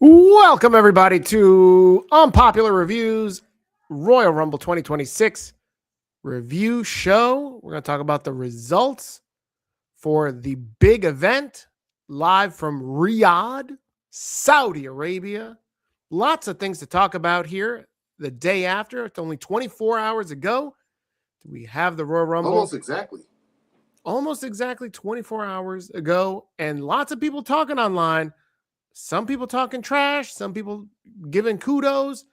Welcome, everybody, to Unpopular Reviews Royal Rumble 2026 review show. We're going to talk about the results for the big event live from Riyadh, Saudi Arabia. Lots of things to talk about here. The day after, it's only 24 hours ago. We have the Royal Rumble. Almost exactly 24 hours ago. And lots of people talking online. Some people talking trash, some people giving kudos.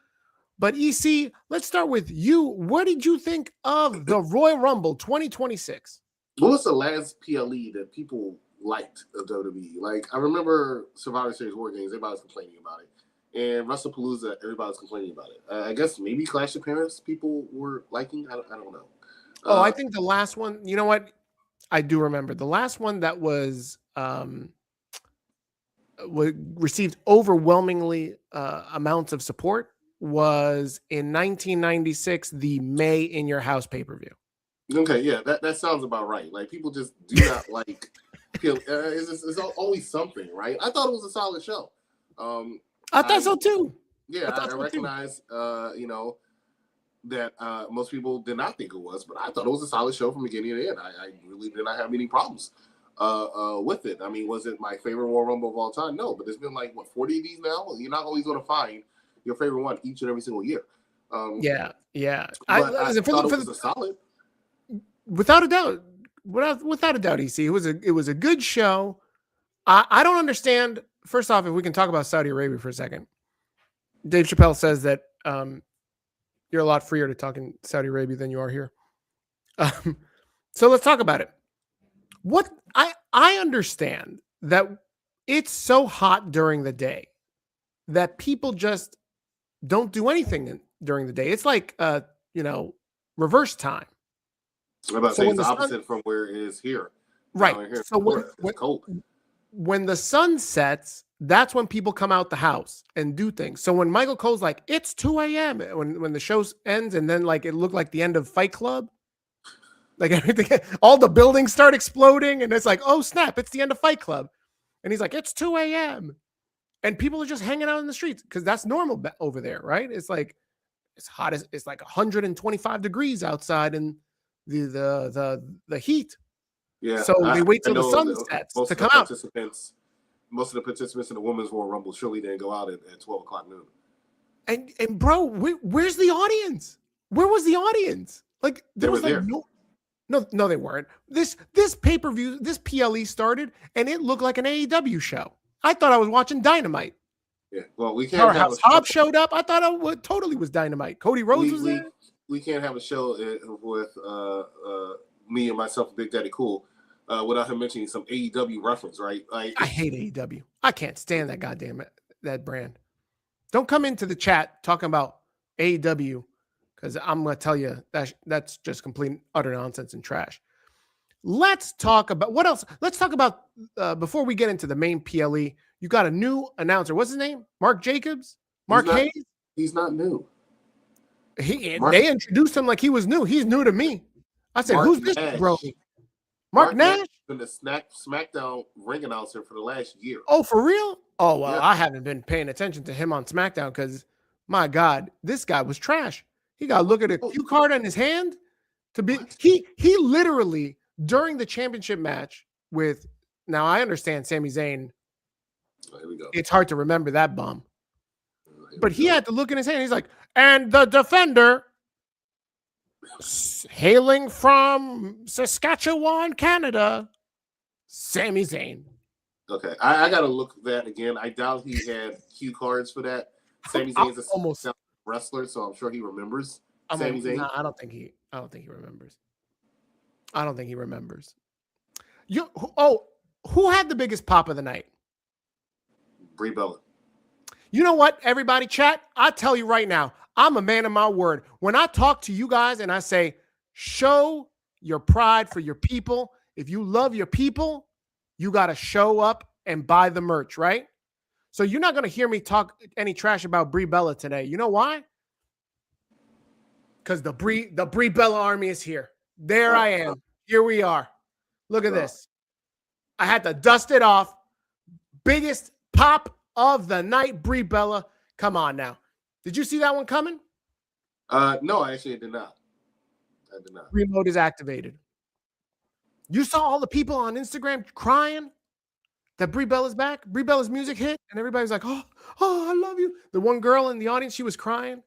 But EC, let's start with you. What did you think of the Royal Rumble 2026? What was the last PLE that people liked of WWE? Like, I remember Survivor Series War Games, everybody was complaining about it. And WrestlePalooza, everybody was complaining about it. I guess maybe Clash of Paris people were liking. I don't know. I think the last one, you know what? I do remember. The last one that was received overwhelmingly amounts of support was in 1996, the May in Your House pay-per-view. Okay, yeah, that sounds about right. Like, people just do not like it's always something, right? I thought it was a solid show. I thought so too. Yeah, I recognize that most people did not think it was, but I thought it was a solid show from beginning to end. I really did not have any problems with it. I mean, was it my favorite Royal Rumble of all time? No, but there's been like 40 of these now. You're not always going to find your favorite one each and every single year. Yeah. I thought it was a solid. Without a doubt, EC, it was a good show. I don't understand. First off, if we can talk about Saudi Arabia for a second, Dave Chappelle says that you're a lot freer to talk in Saudi Arabia than you are here. So let's talk about it. What I understand that it's so hot during the day that people just don't do anything during the day. It's like reverse time. I'm about to say it's the opposite from where it is here. Right. Here so it's cold. When the sun sets, that's when people come out the house and do things. So when Michael Cole's like, it's 2 a.m. when the show ends, and then like it looked like the end of Fight Club. Like everything, all the buildings start exploding, and it's like, oh snap, it's the end of Fight Club. And he's like, it's 2 a.m. And people are just hanging out in the streets because that's normal over there, right? It's like it's hot as it's like 125 degrees outside, and the heat. Yeah. So they wait till the sun sets to come out. Most of the participants in the Women's Royal Rumble surely didn't go out at 12 o'clock noon. And bro, where's the audience? Where was the audience? Like there was like no, they weren't. This pay-per-view, this PLE started, and it looked like an AEW show. I thought I was watching Dynamite. Yeah, well, we can't. Powerhouse Hobbs showed up. I thought it totally was Dynamite. Cody Rhodes was there. We can't have a show with me and myself and Big Daddy Cool without him mentioning some AEW reference, right? Like, I hate AEW. I can't stand that brand. Don't come into the chat talking about AEW. Because I'm going to tell you that's just complete utter nonsense and trash. Let's talk about what else. Let's talk about before we get into the main PLE. You got a new announcer. What's his name? Mark Jacobs? Mark Hayes? He's not new. They introduced him like he was new. He's new to me. I said, who's this bro? Mark Nash? Been the SmackDown ring announcer for the last year. Oh, for real? Oh, well, yeah. I haven't been paying attention to him on SmackDown because, my God, this guy was trash. He got to look at a cue card on his hand to be. He literally during the championship match with. Now I understand Sami Zayn. Oh, here we go. It's hard to remember that bum, but he had to look in his hand. He's like, and the defender, hailing from Saskatchewan, Canada, Sami Zayn. Okay, I got to look at that again. I doubt he had cue cards for that. Sami Zayn's almost wrestler, so I'm sure he remembers. Sami Zayn. No, I don't think he remembers. I don't think he remembers. Who had the biggest pop of the night? Brie Bella. You know what, everybody, chat? I tell you right now, I'm a man of my word. When I talk to you guys and I say, show your pride for your people. If you love your people, you got to show up and buy the merch, right? So you're not going to hear me talk any trash about Brie Bella today. You know why? Because the Brie Bella army is here. There I am. Here we are. Look at this. I had to dust it off. Biggest pop of the night, Brie Bella. Come on now. Did you see that one coming? No, actually, I did not. Brie mode is activated. You saw all the people on Instagram crying that Brie Bella's back. Brie Bella's music hit, and everybody's like, oh, I love you. The one girl in the audience, she was crying.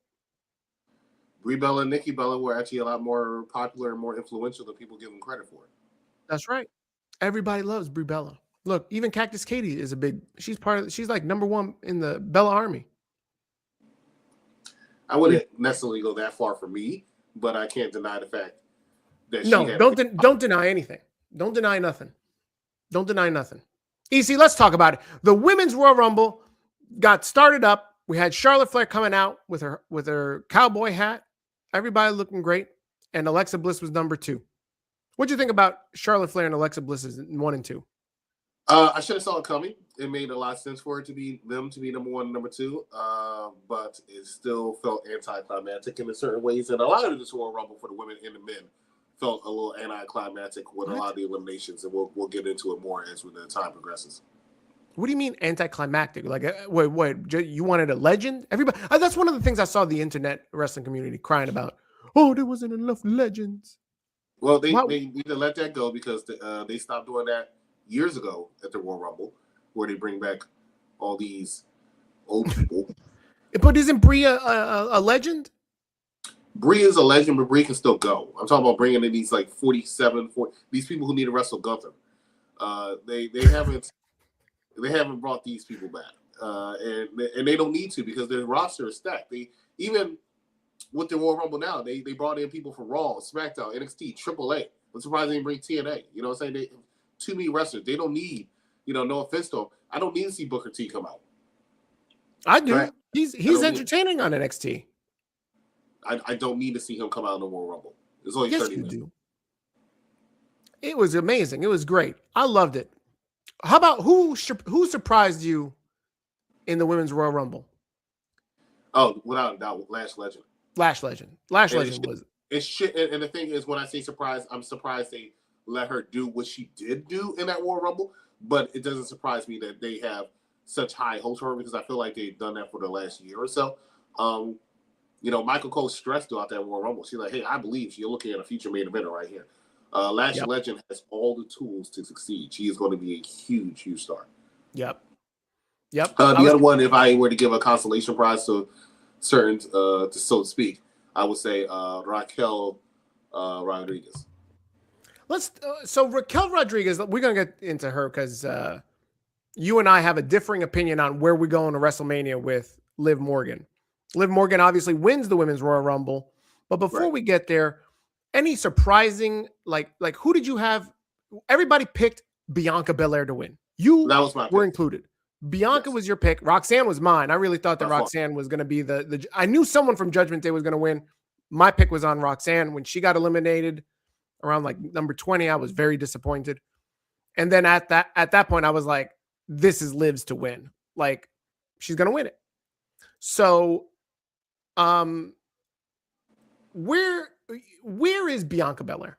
Brie Bella and Nikki Bella were actually a lot more popular and more influential than people give them credit for. That's right. Everybody loves Brie Bella. Look, even Cactus Katie is she's like number one in the Bella army. I wouldn't necessarily go that far for me, but I can't deny the fact that don't deny anything. Don't deny nothing. Don't deny nothing. EC, let's talk about it. The Women's Royal Rumble got started up. We had Charlotte Flair coming out with her cowboy hat. Everybody looking great. And Alexa Bliss was number 2. What'd you think about Charlotte Flair and Alexa Bliss in 1 and 2? I should have saw it coming. It made a lot of sense for it to be them to be number 1 and number 2, but it still felt anticlimactic in certain ways. And a lot of this Royal Rumble for the women and the men felt a little anticlimactic with a lot of the eliminations, and we'll get into it more as the time progresses. What do you mean anticlimactic? Like, wait, you wanted a legend? Everybody, that's one of the things I saw the internet wrestling community crying about. Oh, there wasn't enough legends. Well, they need to let that go because they stopped doing that years ago at the Royal Rumble, where they bring back all these old people. But isn't Brie a legend? Brie is a legend, but Brie can still go. I'm talking about bringing in these like 40, these people who need to wrestle Gunther. They haven't brought these people back, and they don't need to because their roster is stacked. They even with the Royal Rumble now, they brought in people from Raw, SmackDown, NXT, AAA. I'm surprised they didn't bring TNA. You know what I'm saying? Too many wrestlers. They don't need, no offense to them. I don't need to see Booker T come out. I do. Right? He's entertaining on NXT. I don't need to see him come out in the Royal Rumble. It's only 30 minutes. Do. It was amazing. It was great. I loved it. How about who surprised you in the Women's Royal Rumble? Oh, without a doubt, Lash Legend. Lash Legend was. It's shit. And the thing is, when I say surprised, I'm surprised they let her do what she did do in that Royal Rumble. But it doesn't surprise me that they have such high hopes for her because I feel like they've done that for the last year or so. Michael Cole stressed throughout that Royal Rumble. She's like, hey, I believe you're looking at a future main eventer right here. Lash Legend has all the tools to succeed. She is going to be a huge, huge star. Yep. The other one, if I were to give a consolation prize to certain, so to speak, I would say Raquel Rodriguez. So Raquel Rodriguez, we're going to get into her because you and I have a differing opinion on where we go into WrestleMania with Liv Morgan. Liv Morgan obviously wins the Women's Royal Rumble, but before we get there, any surprising, like who did you have? Everybody picked Bianca Belair to win. That was my were pick. Included. Bianca was your pick. Roxanne was mine. I really thought that Roxanne was going to be the. I knew someone from Judgment Day was going to win. My pick was on Roxanne. When she got eliminated around like number 20, I was very disappointed. And then at that point, I was like, this is Liv's to win. Like, she's going to win it. So, where is Bianca Belair?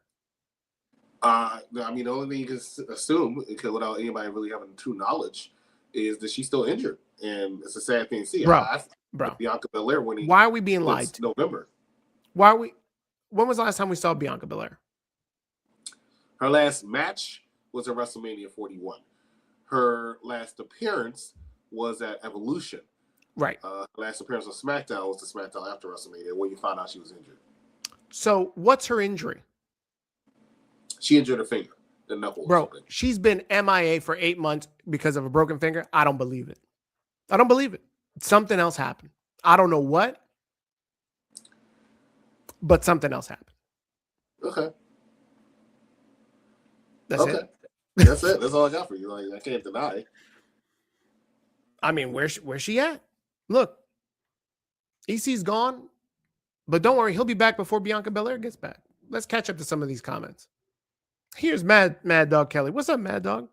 I mean, the only thing you can assume, without anybody really having true knowledge, is that she's still injured, and it's a sad thing to see. Bro. Bianca Belair winning. Why are we being lied to? November. When was the last time we saw Bianca Belair? Her last match was at WrestleMania 41. Her last appearance was at Evolution. Right. Her last appearance on SmackDown was the SmackDown after WrestleMania when you found out she was injured. So what's her injury? She injured her finger, the knuckle. Bro, she's been MIA for 8 months because of a broken finger. I don't believe it. Something else happened. I don't know what, but something else happened. Okay. That's it. That's it. That's all I got for you. Like, I can't deny. I mean, where's she at? Look, EC's gone, but don't worry, he'll be back before Bianca Belair gets back. Let's catch up to some of these comments. Here's Mad Dog Kelly. What's up, Mad Dog?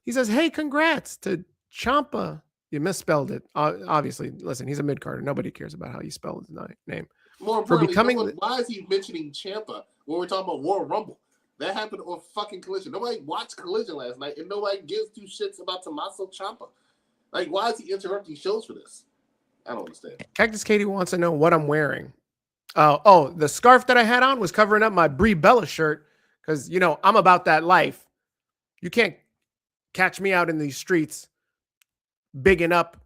He says, hey, congrats to Ciampa. You misspelled it. Obviously, listen, he's a mid-carder. Nobody cares about how you spell his name. More importantly, why is he mentioning Ciampa when we're talking about Royal Rumble? That happened on fucking Collision. Nobody watched Collision last night, and nobody gives two shits about Tommaso Ciampa. Like, why is he interrupting shows for this? I don't understand. Cactus Katie wants to know what I'm wearing. Oh, the scarf that I had on was covering up my Brie Bella shirt because, you know, I'm about that life. You can't catch me out in these streets bigging up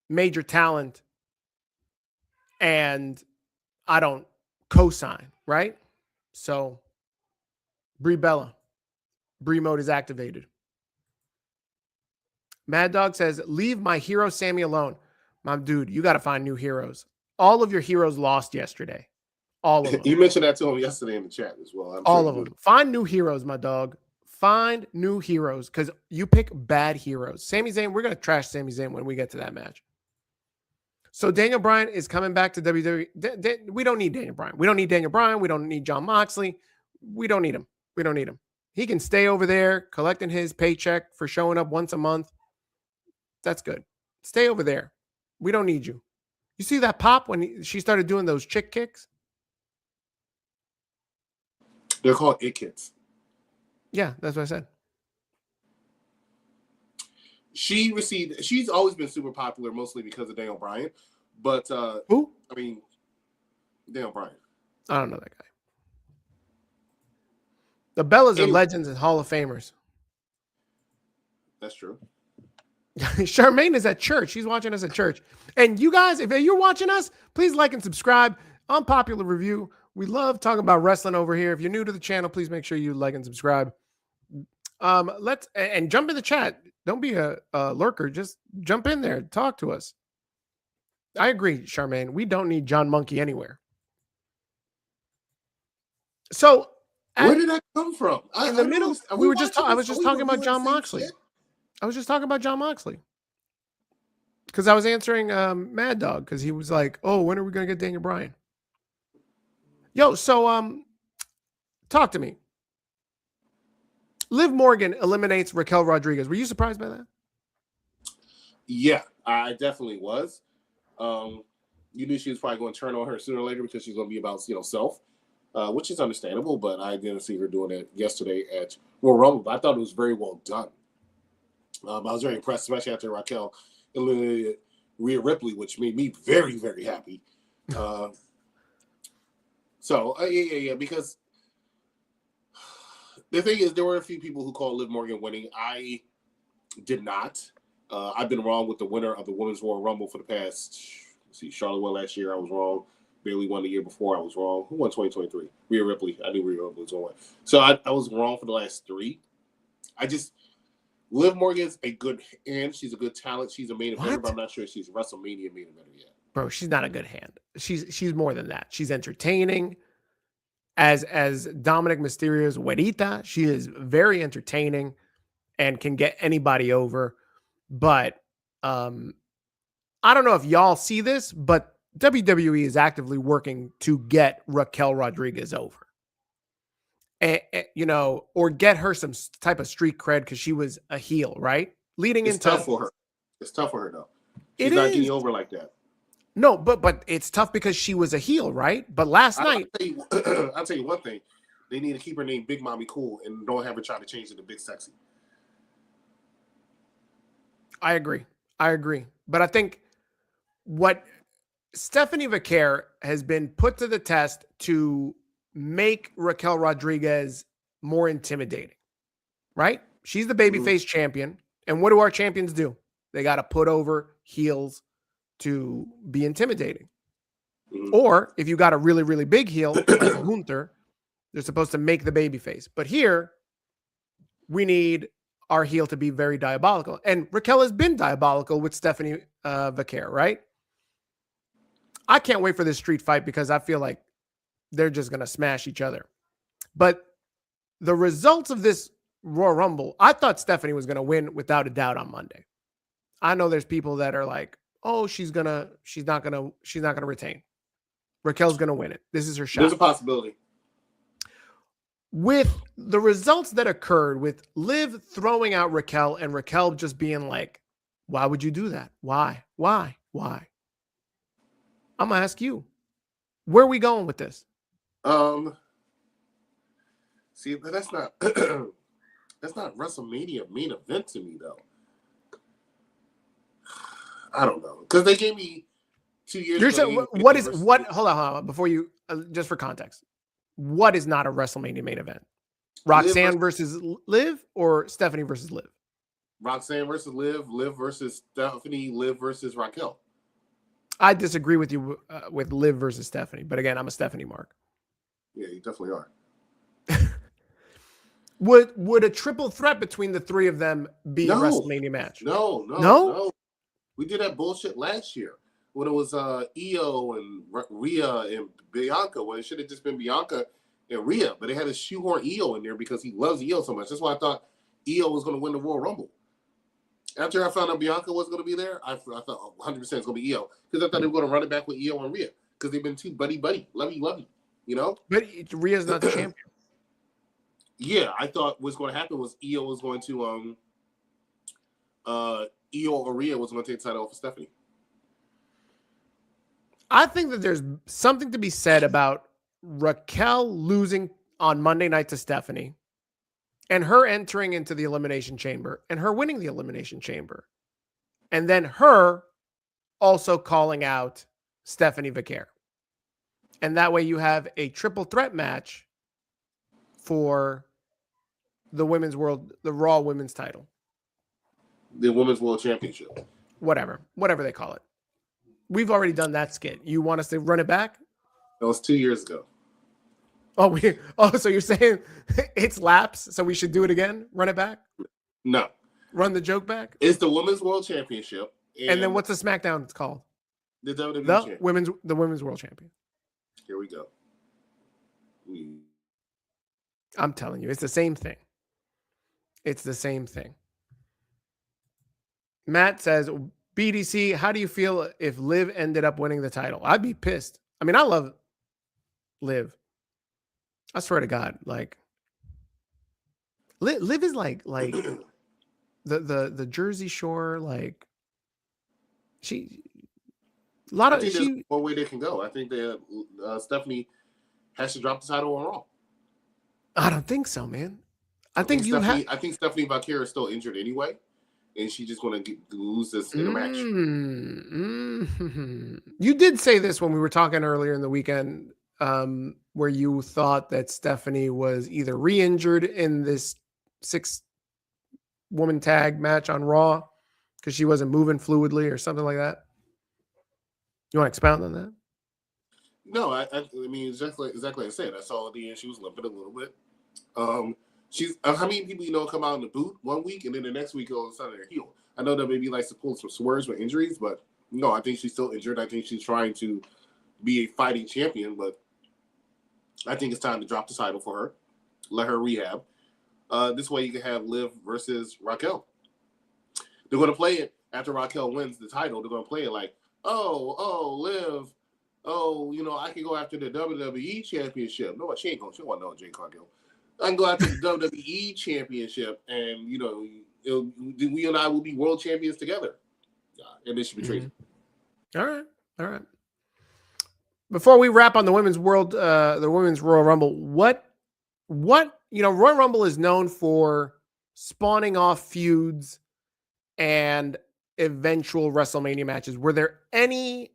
major talent and I don't co-sign, right? So, Brie Bella, Brie mode is activated. Mad Dog says, leave my hero Sami alone. My dude, you got to find new heroes. All of your heroes lost yesterday. All of them. You mentioned that to him yesterday in the chat as well. All of them. Find new heroes, my dog. Find new heroes because you pick bad heroes. Sami Zayn, we're going to trash Sami Zayn when we get to that match. So Daniel Bryan is coming back to WWE. We don't need Daniel Bryan. We don't need Daniel Bryan. We don't need Jon Moxley. We don't need him. We don't need him. He can stay over there collecting his paycheck for showing up once a month. That's good. Stay over there. We don't need you. You see that pop when she started doing those chick kicks? They're called it kits. Yeah, that's what I said. She's always been super popular, mostly because of Daniel Bryan. But who? I mean, Daniel Bryan. I don't know that guy. The Bellas are legends and Hall of Famers. That's true. Charmaine is at church. She's watching us at church. And you guys, if you're watching us, please like and subscribe. Unpopular review. We love talking about wrestling over here. If you're new to the channel, please make sure you like and subscribe. Let's jump in the chat. Don't be a lurker. Just jump in there. Talk to us. I agree, Charmaine. We don't need John Monkey anywhere. So where did that come from? I was just talking about Jon Moxley. I was just talking about Jon Moxley. Because I was answering Mad Dog because he was like, oh, when are we going to get Daniel Bryan? Yo, so talk to me. Liv Morgan eliminates Raquel Rodriguez. Were you surprised by that? Yeah, I definitely was. You knew she was probably going to turn on her sooner or later because she's going to be about, self, which is understandable, but I didn't see her doing it yesterday at Royal Rumble. But I thought it was very well done. I was very impressed, especially after Raquel eliminated Rhea Ripley, which made me very, very happy. Yeah, because the thing is, there were a few people who called Liv Morgan winning. I did not. I've been wrong with the winner of the Women's Royal Rumble for the past, Charlotte won last year. I was wrong. Bayley won the year before. I was wrong. Who won 2023? Rhea Ripley. I knew Rhea Ripley was going to win. So I was wrong for the last three. Liv Morgan's a good hand. She's a good talent. She's a main eventer, but I'm not sure she's a WrestleMania main eventer yet. Bro, she's not a good hand. She's more than that. She's entertaining. As Dominic Mysterio's Huerita, she is very entertaining and can get anybody over. But I don't know if y'all see this, but WWE is actively working to get Raquel Rodriguez over. Or get her some type of street cred because she was a heel, right? It's tough for her. It's tough for her, though. She's not getting over like that. No, but it's tough because she was a heel, right? But last night... I'll tell you one thing. They need to keep her name Big Mommy Cool and don't have her try to change it to Big Sexy. I agree. But I think what Stephanie Vaquer has been put to the test to make Raquel Rodriguez more intimidating, right? She's the babyface champion. And what do our champions do? They got to put over heels to be intimidating. Or if you got a really, really big heel, like Gunther, they're supposed to make the babyface. But here, we need our heel to be very diabolical. And Raquel has been diabolical with Stephanie Vaquer, right? I can't wait for this street fight because I feel like they're just going to smash each other. But the results of this Royal Rumble, I thought Stephanie was going to win without a doubt on Monday. I know there's people that are like, oh, she's not gonna retain. Raquel's gonna win it. This is her shot. There's a possibility. With the results that occurred with Liv throwing out Raquel and Raquel just being like, why would you do that? Why? I'm gonna ask you, where are we going with this? See, but that's not that's not WrestleMania main event to me though. I don't know, because they gave me 2 years You're ago. saying what? Hold on. Before you, just for context, what is not a WrestleMania main event? Roxanne versus Liv or Stephanie versus Liv? Roxanne versus Liv, Liv versus Stephanie, Liv versus Raquel. I disagree with you with Liv versus Stephanie, but again, I'm a Stephanie mark. Yeah, you definitely are. Would a triple threat between the three of them be a WrestleMania match? No. We did that bullshit last year when it was Io and Rhea and Bianca. When it should have just been Bianca and Rhea, but they had to shoehorn Io in there because he loves Io so much. That's why I thought Io was going to win the Royal Rumble. After I found out Bianca was going to be there, I thought 100% it's going to be Io because I thought they were going to run it back with Io and Rhea because they've been too buddy, lovey, you know. But Rhea's not the champion. Yeah, I thought what's going to happen was Io was going to Io or Rhea was going to take the title off of Stephanie. I think that there's something to be said about Raquel losing on Monday night to Stephanie and her entering into the Elimination Chamber and her winning the Elimination Chamber. And then her also calling out Stephanie Vaquer. And that way you have a triple threat match for the Raw Women's title. The Women's World Championship. Whatever they call it. We've already done that skit. You want us to run it back? That was 2 years ago. So you're saying it's lapsed, so we should do it again? Run it back? No. Run the joke back? It's the Women's World Championship. And then what's the SmackDown it's called? The WWE Champion. The Women's World Champion. Here we go. I'm telling you, it's the same thing. It's the same thing. Matt says, BDC, how do you feel if Liv ended up winning the title? I'd be pissed. I mean, I love Liv. I swear to God, like Liv is like the Jersey Shore, like one way they can go. I think that Stephanie has to drop the title on Raw. I don't think so, man. I think Stephanie Vaquer is still injured anyway, and she's just going to lose this in a match. You did say this when we were talking earlier in the weekend, where you thought that Stephanie was either re-injured in this 6-woman tag match on Raw because she wasn't moving fluidly or something like that. You want to expound on that? No, I mean exactly like I said. I saw at the end she was limping a little bit. She's how many people come out in the boot one week and then the next week all of a sudden they're healed? I know that maybe likes to pull some swerves with injuries, but no, I think she's still injured. I think she's trying to be a fighting champion, but I think it's time to drop the title for her. Let her rehab. This way you can have Liv versus Raquel. They're going to play it after Raquel wins the title. They're going to play it like, Liv. I can go after the WWE Championship. No, she ain't going. She won't know Jay Cargill. I can go after the WWE Championship, and we and I will be world champions together. And this should be crazy. All right. Before we wrap on the women's Royal Rumble, what Royal Rumble is known for spawning off feuds and eventual WrestleMania matches. Was there any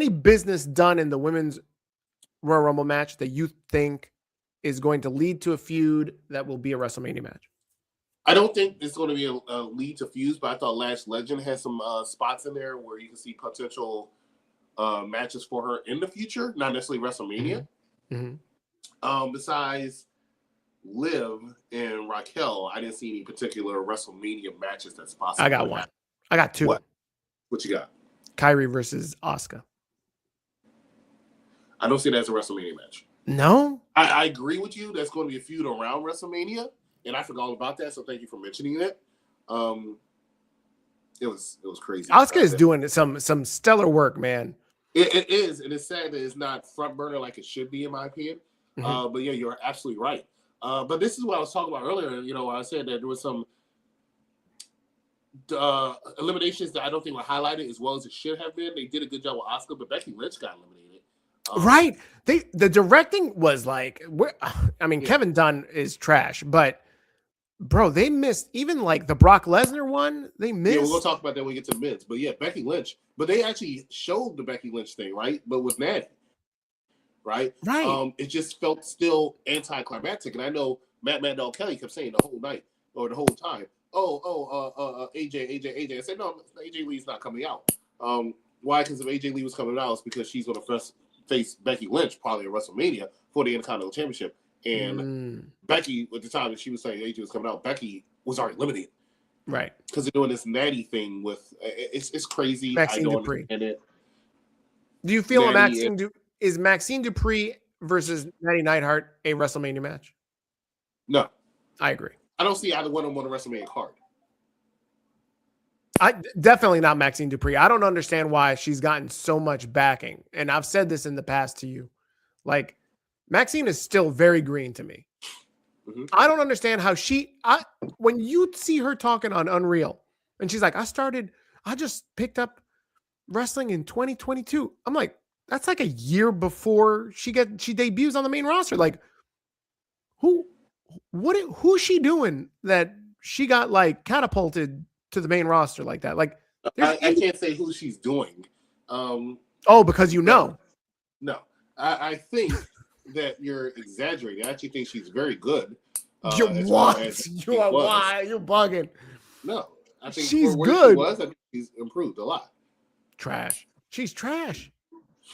business done in the women's Royal Rumble match that you think is going to lead to a feud that will be a WrestleMania match? I don't think it's going to be a lead to feuds, but I thought Lash Legend has some spots in there where you can see potential matches for her in the future, not necessarily WrestleMania. Mm-hmm. Besides Liv and Raquel, I didn't see any particular WrestleMania matches that's possible. I got one. I got two. What you got? Kyrie versus Asuka. I don't see that as a WrestleMania match. No? I agree with you. That's going to be a feud around WrestleMania, and I forgot all about that, so thank you for mentioning it. It was crazy. Asuka is doing some stellar work, man. It is, and it's sad that it's not front burner like it should be, in my opinion. Mm-hmm. But yeah, you're absolutely right. But this is what I was talking about earlier. I said that there was some eliminations that I don't think were highlighted as well as it should have been. They did a good job with Asuka, but Becky Lynch got eliminated. Right. The directing was like, Kevin Dunn is trash, but Bro, they missed even like the Brock Lesnar one. They missed. Yeah, we're gonna talk about that when we get to mids. But yeah, Becky Lynch. But they actually showed the Becky Lynch thing, right? But with Natty, right? Right. It just felt still anticlimactic. And I know Matt Mandel Kelly kept saying the whole night or the whole time, AJ. I said, no, AJ Lee's not coming out. Why? Because if AJ Lee was coming out, it's because she's gonna face Becky Lynch probably at WrestleMania for the Intercontinental Championship. And Becky, at the time that she was saying AJ was coming out, Becky was already eliminated. Right. Because they're doing this Natty thing with it's crazy. Maxine I don't Dupree. understand it. Do you feel is Maxine Dupree versus Natty Neidhart a WrestleMania match? No. I agree. I don't see either one of them on the WrestleMania card. I definitely not Maxine Dupree. I don't understand why she's gotten so much backing. And I've said this in the past to you. Like, Maxine is still very green to me. Mm-hmm. I don't understand how when you see her talking on Unreal, and she's like, I just picked up wrestling in 2022. I'm like, that's like a year before she debuts on the main roster. Like, who's she doing that she got like catapulted to the main roster like that? Like, I can't say who she's doing. Because you know. No, I think that you're exaggerating. I actually think she's very good. You're bugging. No, I think she's good. I think she's improved a lot. Trash. She's trash,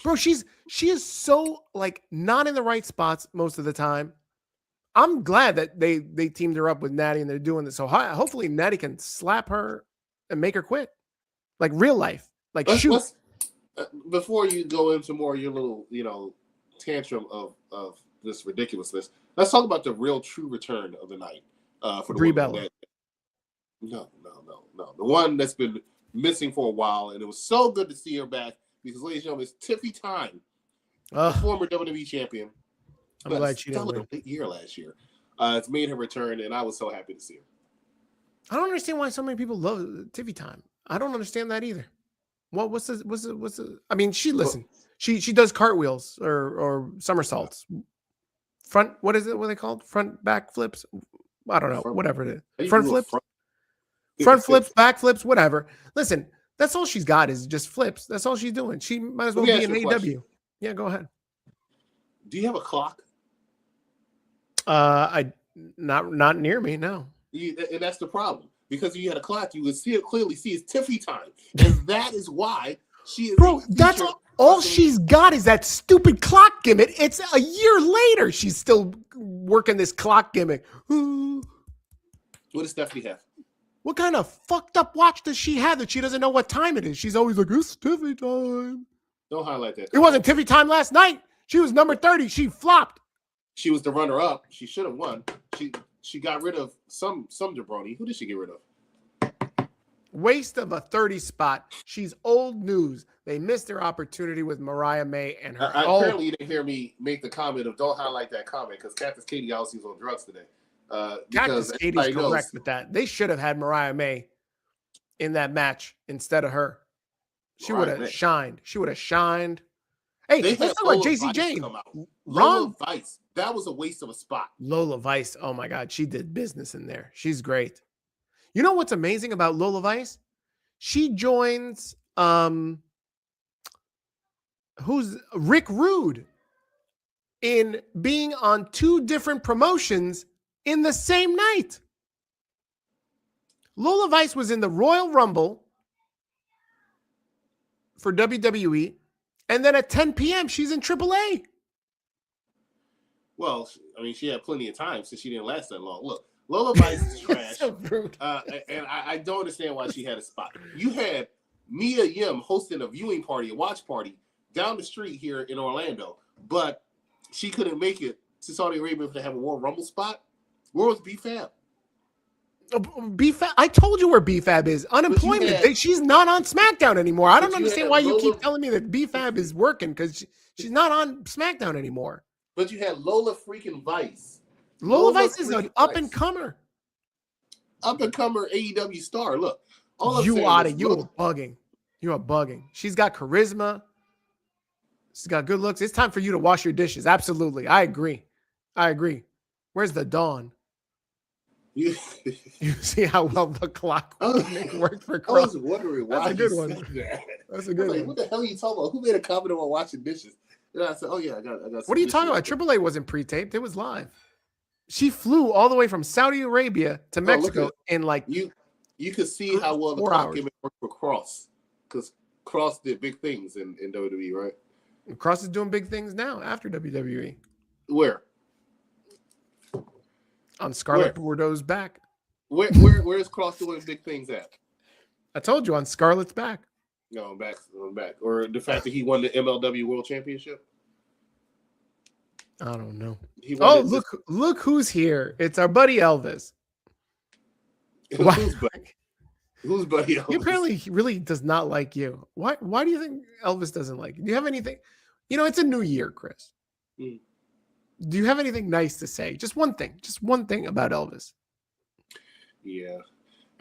bro. She is so like not in the right spots most of the time. I'm glad that they teamed her up with Natty and they're doing this. So hopefully Natty can slap her and make her quit, like real life. Like before you go into more your little tantrum of this ridiculousness, let's talk about the real true return of the night for the Brie Bella. No. The one that's been missing for a while, and it was so good to see her back because, ladies and gentlemen, it's Tiffy time, the former WWE champion. I'm glad she didn't win. A year last year. It's made her return, and I was so happy to see her. I don't understand why so many people love Tiffy time. I don't understand that either. What's the? I mean, she does cartwheels or somersaults. Front, what is it? What are they called? Front back flips? I don't know. Whatever it is. Front flips. Front flips, back flips, whatever. Listen, that's all she's got is just flips. That's all she's doing. She might as well be in AEW. Yeah, go ahead. Do you have a clock? Not near me, no. And that's the problem. Because if you had a clock, you would clearly see it's Tiffy time. And that is why she is. Bro, that's all she's got is that stupid clock gimmick. It's a year later. She's still working this clock gimmick. What does Stephanie have? What kind of fucked up watch does she have that she doesn't know what time it is? She's always like, it's Tiffy time. Don't highlight that. It wasn't Tiffy time last night. She was number 30. She flopped. She was the runner-up. She should have won. She got rid of some jabroni. Who did she get rid of? Waste of a 30 spot. She's old news. They missed their opportunity with Mariah May and her. Apparently, you didn't hear me make the comment of don't highlight that comment because Cactus Katie obviously was on drugs today. Cactus Katie's correct with that. They should have had Mariah May in that match instead of her. She would have shined. Hey, let's talk about JC Jane. Lola Vice. That was a waste of a spot. Lola Vice. Oh my God. She did business in there. She's great. You know what's amazing about Lola Vice? She joins who's Rick Rude in being on two different promotions in the same night. Lola Vice was in the Royal Rumble for WWE. And then at 10 p.m., she's in AAA. Well, I mean, she had plenty of time since she didn't last that long. Look, Lola Vice is trash. So rude. And I don't understand why she had a spot. You had Mia Yim hosting a viewing party, a watch party, down the street here in Orlando. But she couldn't make it to Saudi Arabia to have a Royal Rumble spot. Where was B-Fab? B-Fab, I told you where B-Fab is. Unemployment. She's not on SmackDown anymore. I don't understand why you keep telling me that B-Fab is working because she's not on SmackDown anymore. But you had Lola freaking Vice. Lola Vice is an up-and-comer. Up-and-comer AEW star. Look. You are bugging. You are bugging. She's got charisma. She's got good looks. It's time for you to wash your dishes. Absolutely. I agree. Where's the Dawn? You, You see how well the clock worked for I Cross. was wondering That's why a good you one. said that. That's a I good was like, one. what the hell are you talking about? Who made a comment about washing dishes? And I said, oh yeah, I got What some are you dishes. talking about? Triple A wasn't pre-taped. It was live. She flew all the way from Saudi Arabia to Oh, look Mexico at in like you could see how well the 4 clock hours. gimmick worked for Cross. Because Cross did big things in WWE, right? Cross is doing big things now after WWE Where? on Scarlett Bordeaux's back. Where is Cross doing big things at? I told you on Scarlett's back. No, I'm back. Or the fact that he won the MLW World Championship. I don't know. Oh, look who's here. It's our buddy Elvis. Who's buddy Elvis? He apparently really does not like you. Why do you think Elvis doesn't like you? Do you have anything? You know, it's a new year, Chris. Mm. Do you have anything nice to say? Just one thing about Elvis. Yeah.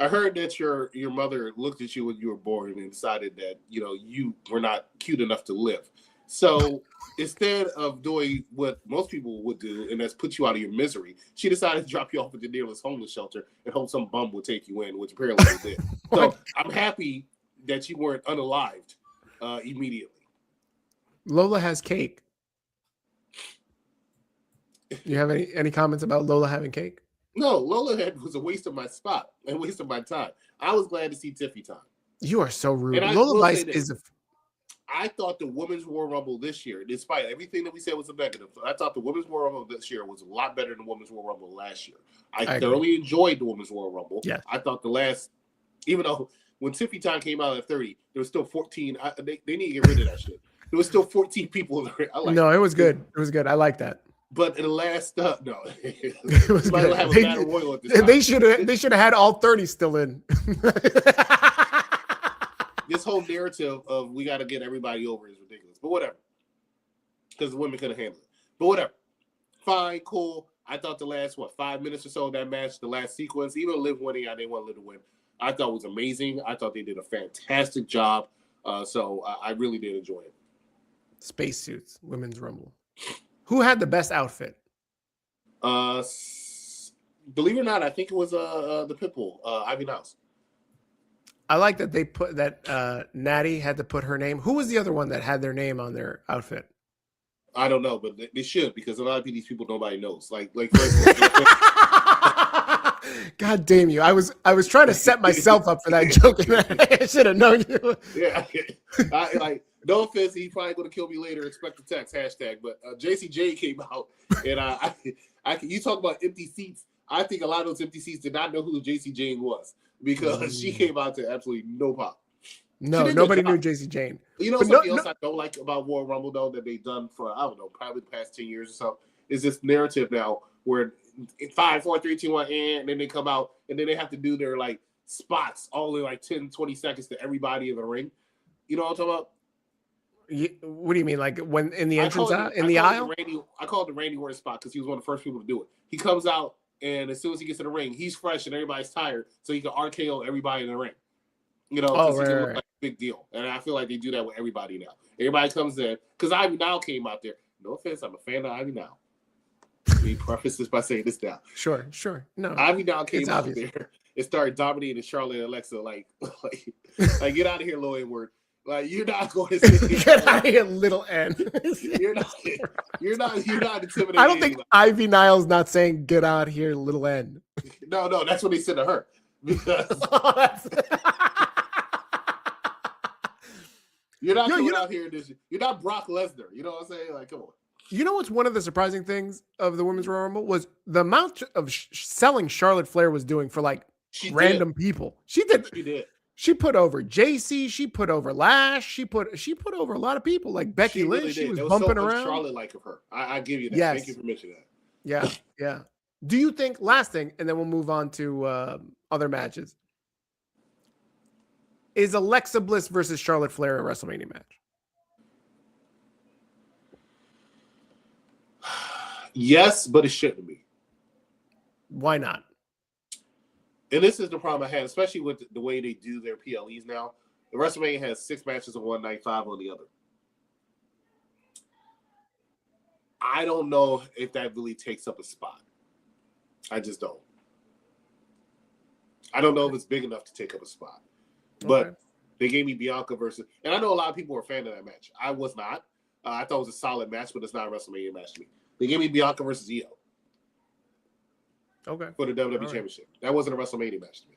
I heard that your mother looked at you when you were born and decided that, you were not cute enough to live. So instead of doing what most people would do, and that's put you out of your misery, she decided to drop you off at the nearest homeless shelter and hope some bum would take you in, which apparently they did. So I'm happy that you weren't unalived immediately. Lola has cake. You have any comments about Lola having cake? No, Lola was a waste of my spot and waste of my time. I was glad to see Tiffy time. You are so rude. Lola Vice is I thought the Women's Royal Rumble this year, despite everything that we said was a negative, I thought the Women's Royal Rumble this year was a lot better than the Women's Royal Rumble last year. I thoroughly enjoyed the Women's Royal Rumble. Yeah. I thought even though when Tiffy time came out at 30, there was still 14. They need to get rid of that shit. There was still 14 people in the ring. It was good. It was good. I like that. But in the last, no, it was good. Have a battle royal at this time. They should have had all 30 still in. This whole narrative of we got to get everybody over is ridiculous. But whatever, because the women couldn't handle it. But whatever, fine, cool. I thought the last 5 minutes or so of that match, the last sequence, even Liv winning, I didn't want Liv to win. I thought it was amazing. I thought they did a fantastic job. So I really did enjoy it. Spacesuits, Women's Rumble. Who had the best outfit? Believe it or not, I think it was the Pitbull, Ivy Niles. I like that they put that Natty had to put her name. Who was the other one that had their name on their outfit? I don't know, but they should, because a lot of these people nobody knows. Like God damn you! I was trying to set myself up for that joke, and I should have known you. Yeah, no offense, he's probably going to kill me later. Expect the text hashtag. But JCJ came out, and you talk about empty seats. I think a lot of those empty seats did not know who JC Jane was, because she came out to absolutely no pop. No, nobody knew JC Jane. You know something else I don't like about Royal Rumble, though, that they've done for, I don't know, probably the past 10 years or so, is this narrative now where 5, 4, 3, 2, 1, and then they come out, and then they have to do their, spots all in, 10, 20 seconds to everybody in the ring. You know what I'm talking about? What do you mean? Like when in the entrance in the aisle? I call it the Randy Orton spot because he was one of the first people to do it. He comes out, and as soon as he gets in the ring, he's fresh and everybody's tired, so he can RKO everybody in the ring. Because he can look like a big deal. And I feel like they do that with everybody now. Everybody comes in, because Ivy Nile came out there. No offense, I'm a fan of Ivy Nile. Let me preface this by saying this now. Sure. No, Ivy Nile came out there and started dominating Charlotte and Alexa. Like get out of here, Lo N-word. You're not going to sit get out of here, little N. You're not intimidating. I don't think Ivy Nile's not saying get out of here, little N. No, that's what they said to her. Because you're not coming out here. You're not Brock Lesnar. You know what I'm saying? Come on. You know what's one of the surprising things of the Women's Royal Rumble was the amount of selling Charlotte Flair was doing for random people. She did. She put over JC. She put over Lash. She put over a lot of people like Becky Lynch. She was bumping around. Charlotte of her. I give you that. Yes. Thank you for mentioning that. Yeah. Do you think, last thing, and then we'll move on to other matches, is Alexa Bliss versus Charlotte Flair a WrestleMania match? Yes, but it shouldn't be. Why not? And this is the problem I had, especially with the way they do their PLEs now. The WrestleMania has 6 matches on one night, 5 on the other. I don't know if that really takes up a spot. I just don't. I don't know if it's big enough to take up a spot, but they gave me Bianca versus, and I know a lot of people were a fan of that match. I was not. I thought it was a solid match, but it's not a WrestleMania match to me. They gave me Bianca versus Io. Okay. For the WWE Championship. That wasn't a WrestleMania match to me.